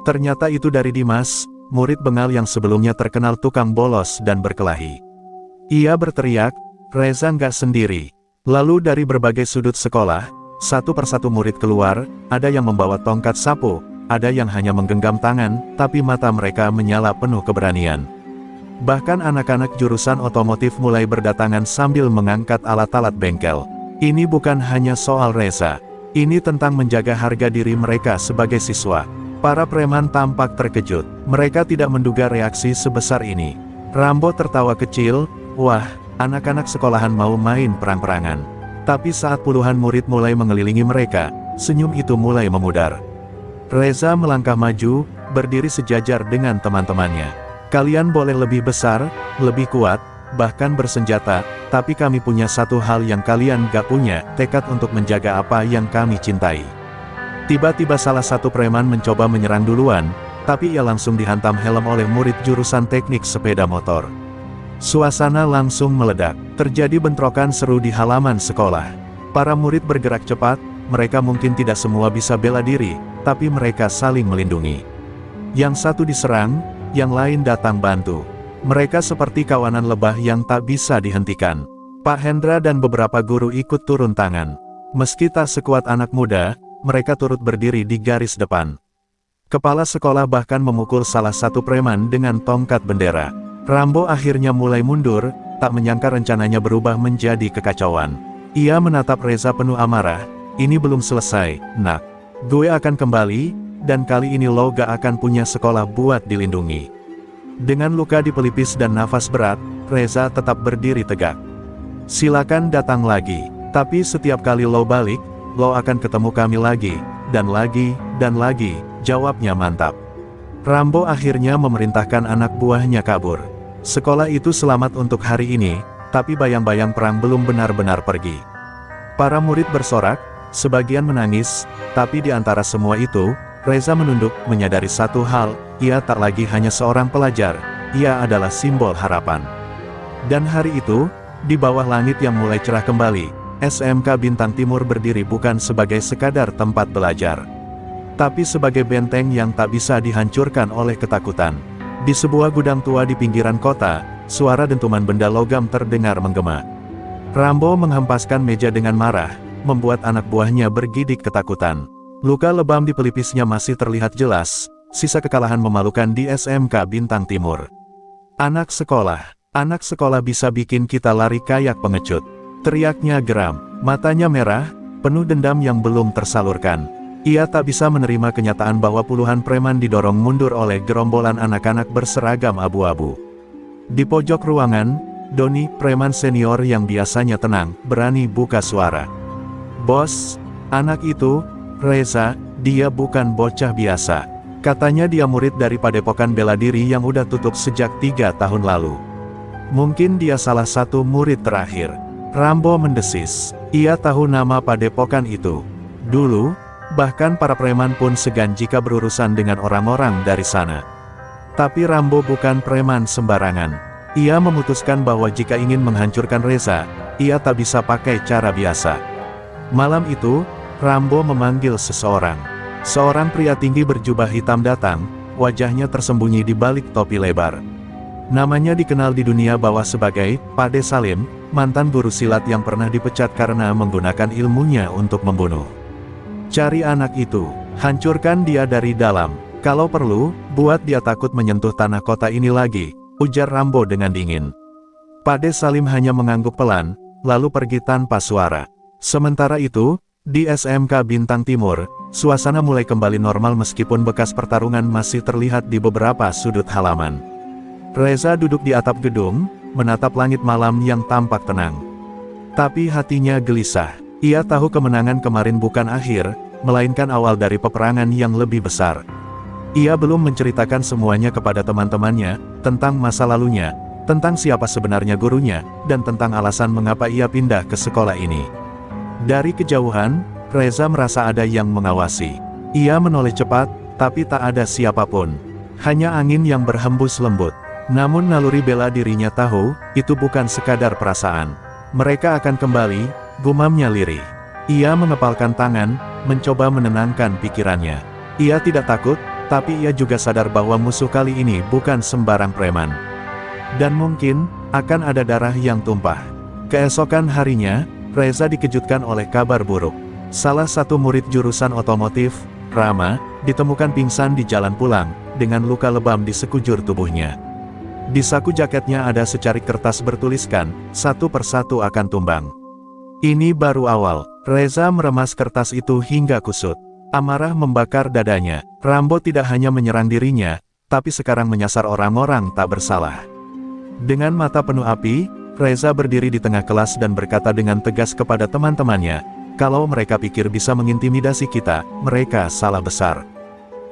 Ternyata itu dari Dimas, murid bengal yang sebelumnya terkenal tukang bolos dan berkelahi. Ia berteriak, "Reza nggak sendiri." Lalu dari berbagai sudut sekolah, satu persatu murid keluar, ada yang membawa tongkat sapu, ada yang hanya menggenggam tangan, tapi mata mereka menyala penuh keberanian. Bahkan anak-anak jurusan otomotif mulai berdatangan sambil mengangkat alat-alat bengkel. Ini bukan hanya soal Reza. Ini tentang menjaga harga diri mereka sebagai siswa. Para preman tampak terkejut. Mereka tidak menduga reaksi sebesar ini. Rambo tertawa kecil, "Wah, anak-anak sekolahan mau main perang-perangan." Tapi saat puluhan murid mulai mengelilingi mereka, senyum itu mulai memudar. Reza melangkah maju, berdiri sejajar dengan teman-temannya. "Kalian boleh lebih besar, lebih kuat, bahkan bersenjata, tapi kami punya satu hal yang kalian gak punya, tekad untuk menjaga apa yang kami cintai." Tiba-tiba salah satu preman mencoba menyerang duluan, tapi ia langsung dihantam helm oleh murid jurusan teknik sepeda motor. Suasana langsung meledak, terjadi bentrokan seru di halaman sekolah. Para murid bergerak cepat, mereka mungkin tidak semua bisa bela diri, tapi mereka saling melindungi. Yang satu diserang, yang lain datang bantu. Mereka seperti kawanan lebah yang tak bisa dihentikan. Pak Hendra dan beberapa guru ikut turun tangan. Meski tak sekuat anak muda, mereka turut berdiri di garis depan. Kepala sekolah bahkan memukul salah satu preman dengan tongkat bendera. Rambo akhirnya mulai mundur, tak menyangka rencananya berubah menjadi kekacauan. Ia menatap Reza penuh amarah, "Ini belum selesai, nak. Gue akan kembali, dan kali ini lo gak akan punya sekolah buat dilindungi." Dengan luka di pelipis dan nafas berat, Reza tetap berdiri tegak. "Silakan datang lagi. Tapi setiap kali lo balik, lo akan ketemu kami lagi, dan lagi, dan lagi," jawabnya mantap. Rambo akhirnya memerintahkan anak buahnya kabur. Sekolah itu selamat untuk hari ini, tapi bayang-bayang perang belum benar-benar pergi. Para murid bersorak, sebagian menangis, tapi di antara semua itu, Reza menunduk, menyadari satu hal, ia tak lagi hanya seorang pelajar, ia adalah simbol harapan. Dan hari itu, di bawah langit yang mulai cerah kembali, SMK Bintang Timur berdiri bukan sebagai sekadar tempat belajar, tapi sebagai benteng yang tak bisa dihancurkan oleh ketakutan. Di sebuah gudang tua di pinggiran kota, suara dentuman benda logam terdengar menggema. Rambo menghempaskan meja dengan marah, membuat anak buahnya bergidik ketakutan. Luka lebam di pelipisnya masih terlihat jelas, sisa kekalahan memalukan di SMK Bintang Timur. Anak sekolah bisa bikin kita lari kayak pengecut," teriaknya geram, matanya merah, penuh dendam yang belum tersalurkan. Ia tak bisa menerima kenyataan bahwa puluhan preman didorong mundur oleh gerombolan anak-anak berseragam abu-abu. Di pojok ruangan, Doni, preman senior yang biasanya tenang, berani buka suara. "Bos, anak itu, Reza, dia bukan bocah biasa. Katanya dia murid dari Padepokan Bela Diri yang udah tutup sejak 3 tahun lalu. Mungkin dia salah satu murid terakhir." Rambo mendesis. Ia tahu nama padepokan itu. Dulu, bahkan para preman pun segan jika berurusan dengan orang-orang dari sana. Tapi Rambo bukan preman sembarangan. Ia memutuskan bahwa jika ingin menghancurkan Reza, ia tak bisa pakai cara biasa. Malam itu, Rambo memanggil seseorang. Seorang pria tinggi berjubah hitam datang, wajahnya tersembunyi di balik topi lebar. Namanya dikenal di dunia bawah sebagai Pade Salim, mantan guru silat yang pernah dipecat karena menggunakan ilmunya untuk membunuh. "Cari anak itu, hancurkan dia dari dalam. Kalau perlu, buat dia takut menyentuh tanah kota ini lagi," ujar Rambo dengan dingin. Pade Salim hanya mengangguk pelan, lalu pergi tanpa suara. Sementara itu, di SMK Bintang Timur, suasana mulai kembali normal meskipun bekas pertarungan masih terlihat di beberapa sudut halaman. Reza duduk di atap gedung, menatap langit malam yang tampak tenang. Tapi hatinya gelisah. Ia tahu kemenangan kemarin bukan akhir, melainkan awal dari peperangan yang lebih besar. Ia belum menceritakan semuanya kepada teman-temannya, tentang masa lalunya, tentang siapa sebenarnya gurunya, dan tentang alasan mengapa ia pindah ke sekolah ini. Dari kejauhan, Reza merasa ada yang mengawasi. Ia menoleh cepat, tapi tak ada siapapun. Hanya angin yang berhembus lembut. Namun naluri bela dirinya tahu, itu bukan sekadar perasaan. Mereka akan kembali, gumamnya lirih. Ia mengepalkan tangan, mencoba menenangkan pikirannya. Ia tidak takut, tapi ia juga sadar bahwa musuh kali ini bukan sembarang preman. Dan mungkin, akan ada darah yang tumpah. Keesokan harinya, Reza dikejutkan oleh kabar buruk. Salah satu murid jurusan otomotif, Rama, ditemukan pingsan di jalan pulang, dengan luka lebam di sekujur tubuhnya. Di saku jaketnya ada secarik kertas bertuliskan, "Satu persatu akan tumbang." Ini baru awal. Reza meremas kertas itu hingga kusut. Amarah membakar dadanya. Rambo tidak hanya menyerang dirinya, tapi sekarang menyasar orang-orang tak bersalah. Dengan mata penuh api, Reza berdiri di tengah kelas dan berkata dengan tegas kepada teman-temannya, "Kalau mereka pikir bisa mengintimidasi kita, mereka salah besar.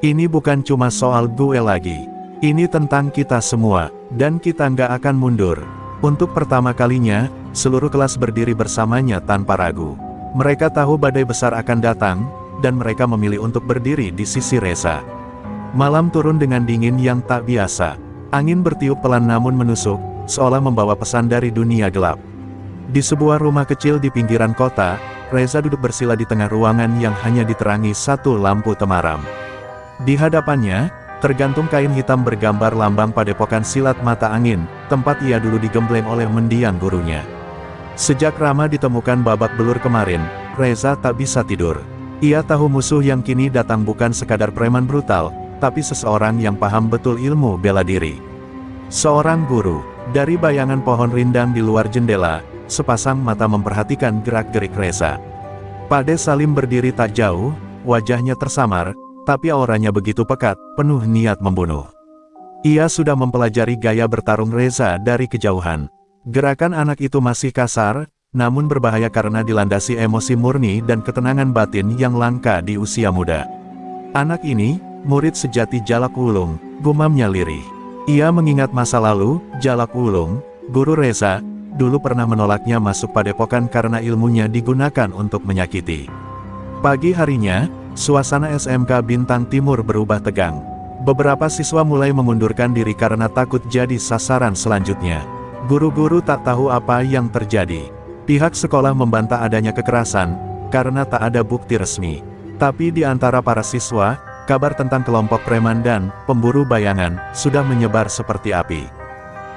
Ini bukan cuma soal gue lagi. Ini tentang kita semua, dan kita nggak akan mundur." Untuk pertama kalinya, seluruh kelas berdiri bersamanya tanpa ragu. Mereka tahu badai besar akan datang, dan mereka memilih untuk berdiri di sisi Reza. Malam turun dengan dingin yang tak biasa. Angin bertiup pelan namun menusuk, seolah membawa pesan dari dunia gelap. Di sebuah rumah kecil di pinggiran kota, Reza duduk bersila di tengah ruangan yang hanya diterangi satu lampu temaram. Di hadapannya, tergantung kain hitam bergambar lambang Padepokan Silat Mata Angin, tempat ia dulu digembleng oleh mendiang gurunya. Sejak Rama ditemukan babak belur kemarin, Reza tak bisa tidur. Ia tahu musuh yang kini datang bukan sekadar preman brutal, tapi seseorang yang paham betul ilmu bela diri. Seorang guru. Dari bayangan pohon rindang di luar jendela, sepasang mata memperhatikan gerak-gerik Reza. Pade Salim berdiri tak jauh, wajahnya tersamar, tapi auranya begitu pekat, penuh niat membunuh. Ia sudah mempelajari gaya bertarung Reza dari kejauhan. Gerakan anak itu masih kasar, namun berbahaya karena dilandasi emosi murni dan ketenangan batin yang langka di usia muda. Anak ini, murid sejati Jalak Wulung, gumamnya lirih. Ia mengingat masa lalu, Jalak Wulung, guru Reza, dulu pernah menolaknya masuk padepokan karena ilmunya digunakan untuk menyakiti. Pagi harinya, suasana SMK Bintang Timur berubah tegang. Beberapa siswa mulai mengundurkan diri karena takut jadi sasaran selanjutnya. Guru-guru tak tahu apa yang terjadi. Pihak sekolah membantah adanya kekerasan, karena tak ada bukti resmi. Tapi di antara para siswa, kabar tentang kelompok preman dan pemburu bayangan sudah menyebar seperti api.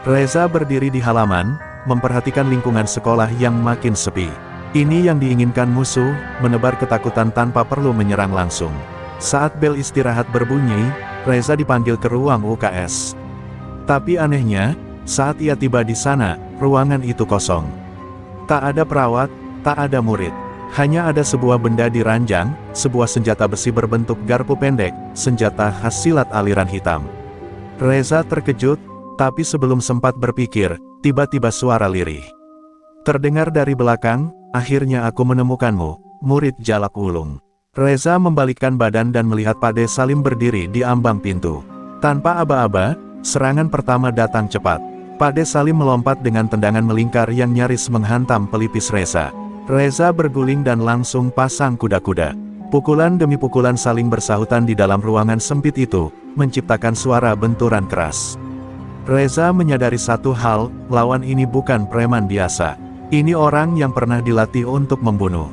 Reza berdiri di halaman, memperhatikan lingkungan sekolah yang makin sepi. Ini yang diinginkan musuh, menebar ketakutan tanpa perlu menyerang langsung. Saat bel istirahat berbunyi, Reza dipanggil ke ruang UKS. Tapi anehnya, saat ia tiba di sana, ruangan itu kosong. Tak ada perawat, tak ada murid. Hanya ada sebuah benda di ranjang, sebuah senjata besi berbentuk garpu pendek, senjata khas silat aliran hitam. Reza terkejut, tapi sebelum sempat berpikir, tiba-tiba suara lirih terdengar dari belakang, "Akhirnya aku menemukanmu, murid Jalak Wulung." Reza membalikkan badan dan melihat Pade Salim berdiri di ambang pintu. Tanpa aba-aba, serangan pertama datang cepat. Pade Salim melompat dengan tendangan melingkar yang nyaris menghantam pelipis Reza. Reza berguling dan langsung pasang kuda-kuda. Pukulan demi pukulan saling bersahutan di dalam ruangan sempit itu, menciptakan suara benturan keras. Reza menyadari satu hal, lawan ini bukan preman biasa. Ini orang yang pernah dilatih untuk membunuh.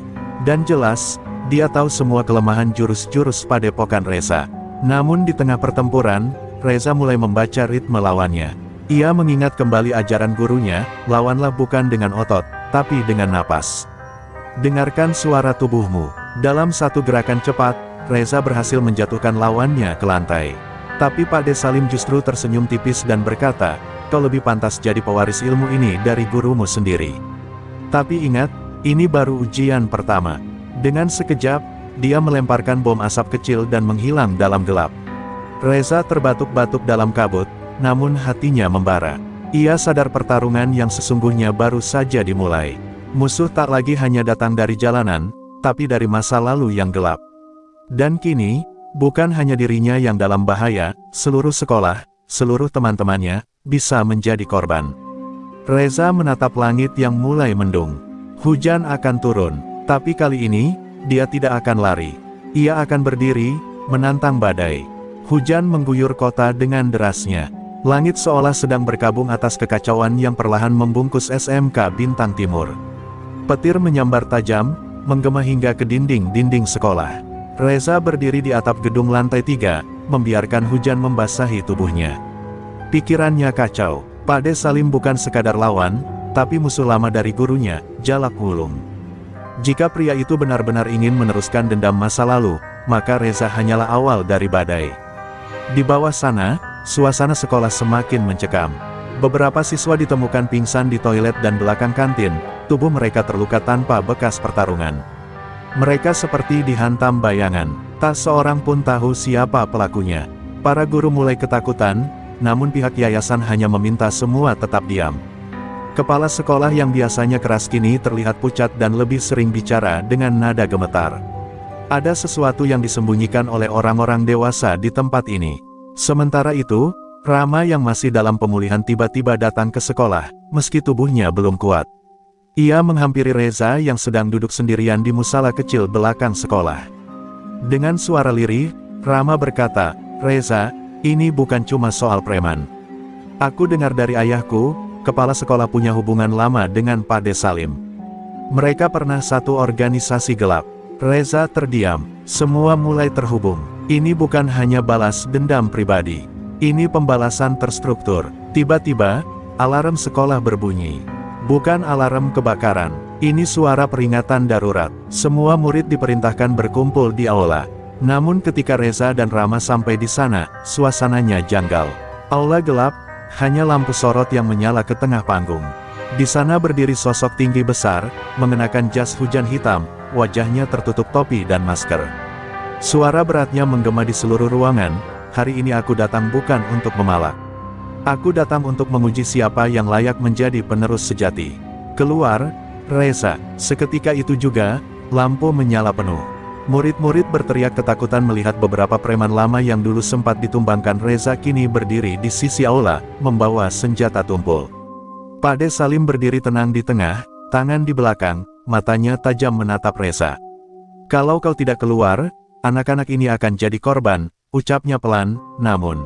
Dan jelas, dia tahu semua kelemahan jurus-jurus padepokan Reza. Namun di tengah pertempuran, Reza mulai membaca ritme lawannya. Ia mengingat kembali ajaran gurunya, lawanlah bukan dengan otot, tapi dengan napas. Dengarkan suara tubuhmu. Dalam satu gerakan cepat, Reza berhasil menjatuhkan lawannya ke lantai. Tapi Pade Salim justru tersenyum tipis dan berkata, "Kau lebih pantas jadi pewaris ilmu ini dari gurumu sendiri." Tapi ingat, ini baru ujian pertama. Dengan sekejap, dia melemparkan bom asap kecil dan menghilang dalam gelap. Reza terbatuk-batuk dalam kabut, namun hatinya membara. Ia sadar pertarungan yang sesungguhnya baru saja dimulai. Musuh tak lagi hanya datang dari jalanan, tapi dari masa lalu yang gelap. Dan kini, bukan hanya dirinya yang dalam bahaya, seluruh sekolah, seluruh teman-temannya, bisa menjadi korban. Reza menatap langit yang mulai mendung. Hujan akan turun, tapi kali ini, dia tidak akan lari. Ia akan berdiri, menantang badai. Hujan mengguyur kota dengan derasnya. Langit seolah sedang berkabung atas kekacauan yang perlahan membungkus SMK Bintang Timur. Petir menyambar tajam, menggema hingga ke dinding-dinding sekolah. Reza berdiri di atap gedung lantai 3, membiarkan hujan membasahi tubuhnya. Pikirannya kacau. Pade Salim bukan sekadar lawan, tapi musuh lama dari gurunya, Jalak Wulung. Jika pria itu benar-benar ingin meneruskan dendam masa lalu, maka Reza hanyalah awal dari badai. Di bawah sana, suasana sekolah semakin mencekam. Beberapa siswa ditemukan pingsan di toilet dan belakang kantin, tubuh mereka terluka tanpa bekas pertarungan. Mereka seperti dihantam bayangan, tak seorang pun tahu siapa pelakunya. Para guru mulai ketakutan, namun pihak yayasan hanya meminta semua tetap diam. Kepala sekolah yang biasanya keras kini terlihat pucat dan lebih sering bicara dengan nada gemetar. Ada sesuatu yang disembunyikan oleh orang-orang dewasa di tempat ini. Sementara itu, Rama yang masih dalam pemulihan tiba-tiba datang ke sekolah, meski tubuhnya belum kuat. Ia menghampiri Reza yang sedang duduk sendirian di musala kecil belakang sekolah. Dengan suara lirih, Rama berkata, "Reza, ini bukan cuma soal preman. Aku dengar dari ayahku, kepala sekolah punya hubungan lama dengan Pade Salim. Mereka pernah satu organisasi gelap." Reza terdiam, semua mulai terhubung. Ini bukan hanya balas dendam pribadi. Ini pembalasan terstruktur. Tiba-tiba, alarm sekolah berbunyi. Bukan alarm kebakaran, Ini suara peringatan darurat. Semua murid diperintahkan berkumpul di aula. Namun ketika Reza dan Rama sampai di sana, suasananya janggal. Aula gelap, hanya lampu sorot yang menyala ke tengah panggung. Di sana berdiri sosok tinggi besar, mengenakan jas hujan hitam, wajahnya tertutup topi dan masker. Suara beratnya menggema di seluruh ruangan, "Hari ini aku datang bukan untuk memalak. Aku datang untuk menguji siapa yang layak menjadi penerus sejati. Keluar, Reza." Seketika itu juga, lampu menyala penuh. Murid-murid berteriak ketakutan melihat beberapa preman lama yang dulu sempat ditumbangkan Reza kini berdiri di sisi aula, membawa senjata tumpul. Pade Salim berdiri tenang di tengah, tangan di belakang, matanya tajam menatap Reza. "Kalau kau tidak keluar, anak-anak ini akan jadi korban," ucapnya pelan, namun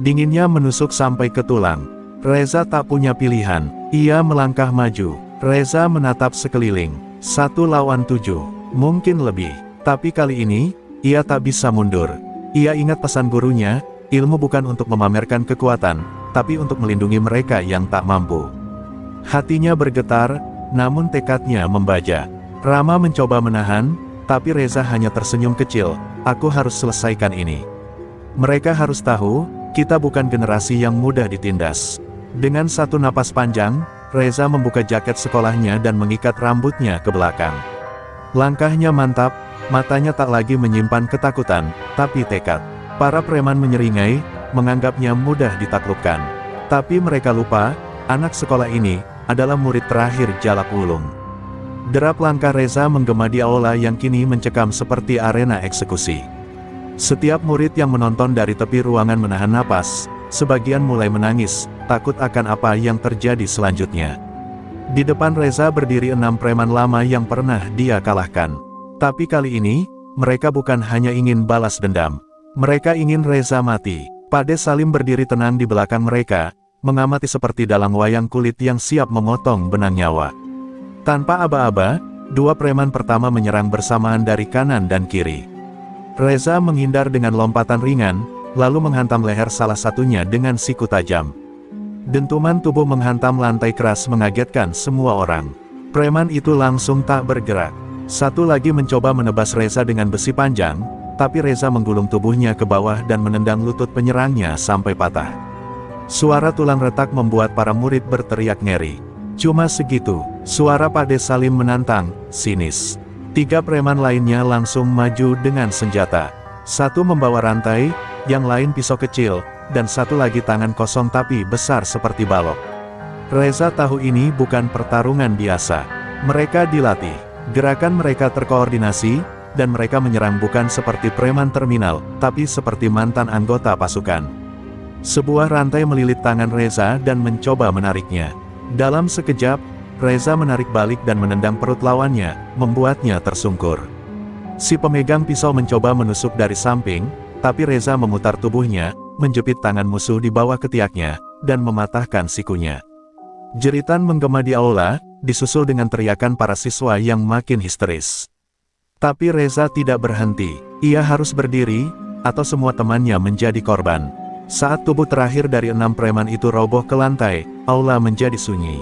dinginnya menusuk sampai ke tulang. Reza tak punya pilihan. Ia melangkah maju. Reza menatap sekeliling. 1 lawan 7, mungkin lebih. Tapi kali ini, ia tak bisa mundur. Ia ingat pesan gurunya, ilmu bukan untuk memamerkan kekuatan, tapi untuk melindungi mereka yang tak mampu. Hatinya bergetar, namun tekadnya membaja. Rama mencoba menahan, tapi Reza hanya tersenyum kecil. "Aku harus selesaikan ini. Mereka harus tahu, kita bukan generasi yang mudah ditindas." Dengan satu napas panjang, Reza membuka jaket sekolahnya dan mengikat rambutnya ke belakang. Langkahnya mantap, matanya tak lagi menyimpan ketakutan, tapi tekad. Para preman menyeringai, menganggapnya mudah ditaklukkan. Tapi mereka lupa, anak sekolah ini adalah murid terakhir Jalak Wulung. Derap langkah Reza menggema di aula yang kini mencekam seperti arena eksekusi. Setiap murid yang menonton dari tepi ruangan menahan napas, sebagian mulai menangis, takut akan apa yang terjadi selanjutnya. Di depan Reza berdiri 6 preman lama yang pernah dia kalahkan. Tapi kali ini, mereka bukan hanya ingin balas dendam. Mereka ingin Reza mati. Pade Salim berdiri tenang di belakang mereka, mengamati seperti dalang wayang kulit yang siap memotong benang nyawa. Tanpa aba-aba, 2 preman pertama menyerang bersamaan dari kanan dan kiri. Reza menghindar dengan lompatan ringan, lalu menghantam leher salah satunya dengan siku tajam. Dentuman tubuh menghantam lantai keras mengagetkan semua orang. Preman itu langsung tak bergerak. Satu lagi mencoba menebas Reza dengan besi panjang, tapi Reza menggulung tubuhnya ke bawah dan menendang lutut penyerangnya sampai patah. Suara tulang retak membuat para murid berteriak ngeri. Cuma segitu, suara Pade Salim menantang, sinis. 3 preman lainnya langsung maju dengan senjata. Satu membawa rantai, yang lain pisau kecil, dan satu lagi tangan kosong tapi besar seperti balok. Reza tahu ini bukan pertarungan biasa. Mereka dilatih, gerakan mereka terkoordinasi, dan mereka menyerang bukan seperti preman terminal, tapi seperti mantan anggota pasukan. Sebuah rantai melilit tangan Reza dan mencoba menariknya. Dalam sekejap, Reza menarik balik dan menendang perut lawannya, membuatnya tersungkur. Si pemegang pisau mencoba menusuk dari samping, tapi Reza memutar tubuhnya, menjepit tangan musuh di bawah ketiaknya, dan mematahkan sikunya. Jeritan menggema di aula, disusul dengan teriakan para siswa yang makin histeris. Tapi Reza tidak berhenti. Ia harus berdiri, atau semua temannya menjadi korban. Saat tubuh terakhir dari 6 preman itu roboh ke lantai, aula menjadi sunyi.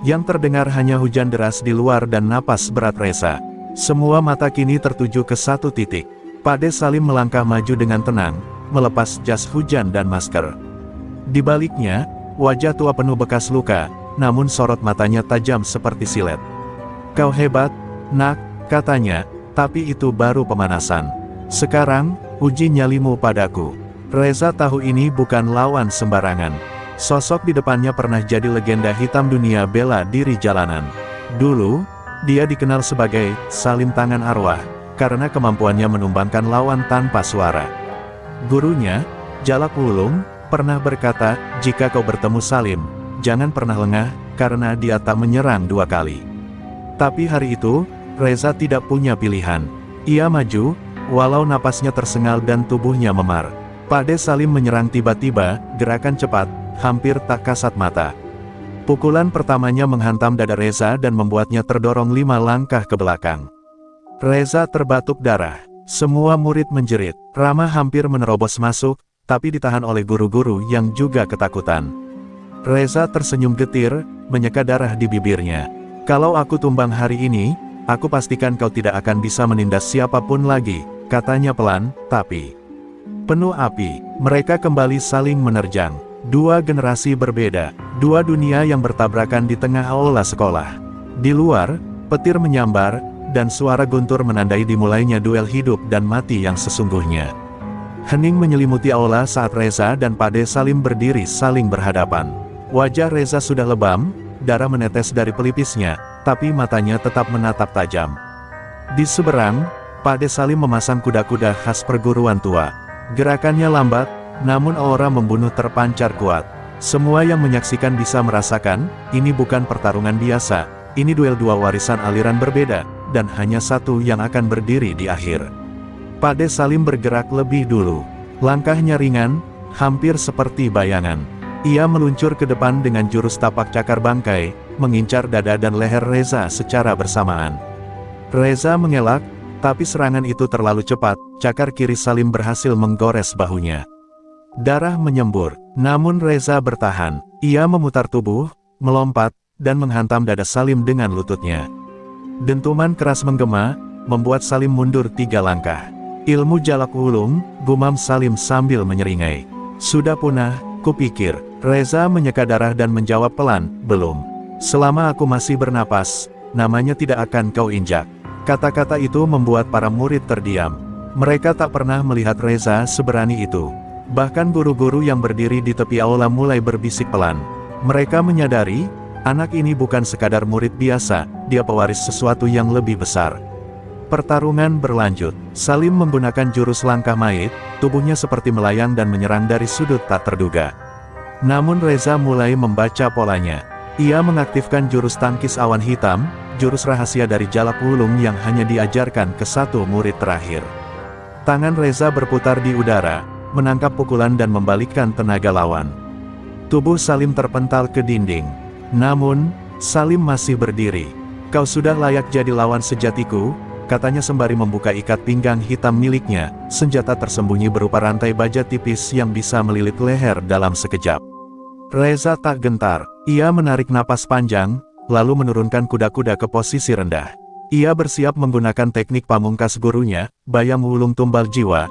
Yang terdengar hanya hujan deras di luar dan napas berat Reza. Semua mata kini tertuju ke satu titik. Pade Salim melangkah maju dengan tenang, melepas jas hujan dan masker. Di baliknya, wajah tua penuh bekas luka, namun sorot matanya tajam seperti silet. "Kau hebat, nak," katanya, "tapi itu baru pemanasan. Sekarang, uji nyalimu padaku." Reza tahu ini bukan lawan sembarangan. Sosok di depannya pernah jadi legenda hitam dunia bela diri jalanan. Dulu, dia dikenal sebagai Salim Tangan Arwah, karena kemampuannya menumbangkan lawan tanpa suara. Gurunya, Jalak Wulung, pernah berkata, "Jika kau bertemu Salim, jangan pernah lengah, karena dia tak menyerang 2 kali." Tapi hari itu, Reza tidak punya pilihan. Ia maju, walau napasnya tersengal dan tubuhnya memar. Pade Salim menyerang tiba-tiba, gerakan cepat, hampir tak kasat mata. Pukulan pertamanya menghantam dada Reza dan membuatnya terdorong 5 langkah ke belakang. Reza terbatuk darah. Semua murid menjerit. Rama hampir menerobos masuk, tapi ditahan oleh guru-guru yang juga ketakutan. Reza tersenyum getir, menyeka darah di bibirnya. Kalau aku tumbang hari ini, aku pastikan kau tidak akan bisa menindas siapapun lagi, katanya pelan, tapi penuh api. Mereka kembali saling menerjang. Dua generasi berbeda, dua dunia yang bertabrakan di tengah aula sekolah. Di luar, petir menyambar, dan suara guntur menandai dimulainya duel hidup dan mati yang sesungguhnya. Hening menyelimuti aula saat Reza dan Pade Salim berdiri saling berhadapan. Wajah Reza sudah lebam, darah menetes dari pelipisnya, tapi matanya tetap menatap tajam. Di seberang, Pade Salim memasang kuda-kuda khas perguruan tua. Gerakannya lambat, namun aura membunuh terpancar kuat. Semua yang menyaksikan bisa merasakan, ini bukan pertarungan biasa, ini duel dua warisan aliran berbeda, dan hanya satu yang akan berdiri di akhir. Pade Salim bergerak lebih dulu. Langkahnya ringan, hampir seperti bayangan. Ia meluncur ke depan dengan jurus tapak cakar bangkai, mengincar dada dan leher Reza secara bersamaan. Reza mengelak, tapi serangan itu terlalu cepat, cakar kiri Salim berhasil menggores bahunya. Darah menyembur, namun Reza bertahan. Ia memutar tubuh, melompat, dan menghantam dada Salim dengan lututnya. Dentuman keras menggema, membuat Salim mundur 3 langkah. Ilmu jalak wulung, gumam Salim sambil menyeringai. Sudah punah, kupikir. Reza menyeka darah dan menjawab pelan, belum. Selama aku masih bernapas, namanya tidak akan kau injak. Kata-kata itu membuat para murid terdiam. Mereka tak pernah melihat Reza seberani itu. Bahkan guru-guru yang berdiri di tepi aula mulai berbisik pelan. Mereka menyadari, anak ini bukan sekadar murid biasa, dia pewaris sesuatu yang lebih besar. Pertarungan berlanjut. Salim menggunakan jurus langkah mayit, tubuhnya seperti melayang dan menyerang dari sudut tak terduga. Namun Reza mulai membaca polanya. Ia mengaktifkan jurus tangkis awan hitam, jurus rahasia dari jalak wulung yang hanya diajarkan ke satu murid terakhir. Tangan Reza berputar di udara, menangkap pukulan dan membalikkan tenaga lawan. Tubuh Salim terpental ke dinding. Namun, Salim masih berdiri. Kau sudah layak jadi lawan sejatiku, katanya sembari membuka ikat pinggang hitam miliknya, senjata tersembunyi berupa rantai baja tipis yang bisa melilit leher dalam sekejap. Reza tak gentar, ia menarik napas panjang, lalu menurunkan kuda-kuda ke posisi rendah. Ia bersiap menggunakan teknik pamungkas gurunya, bayang wulung tumbal jiwa,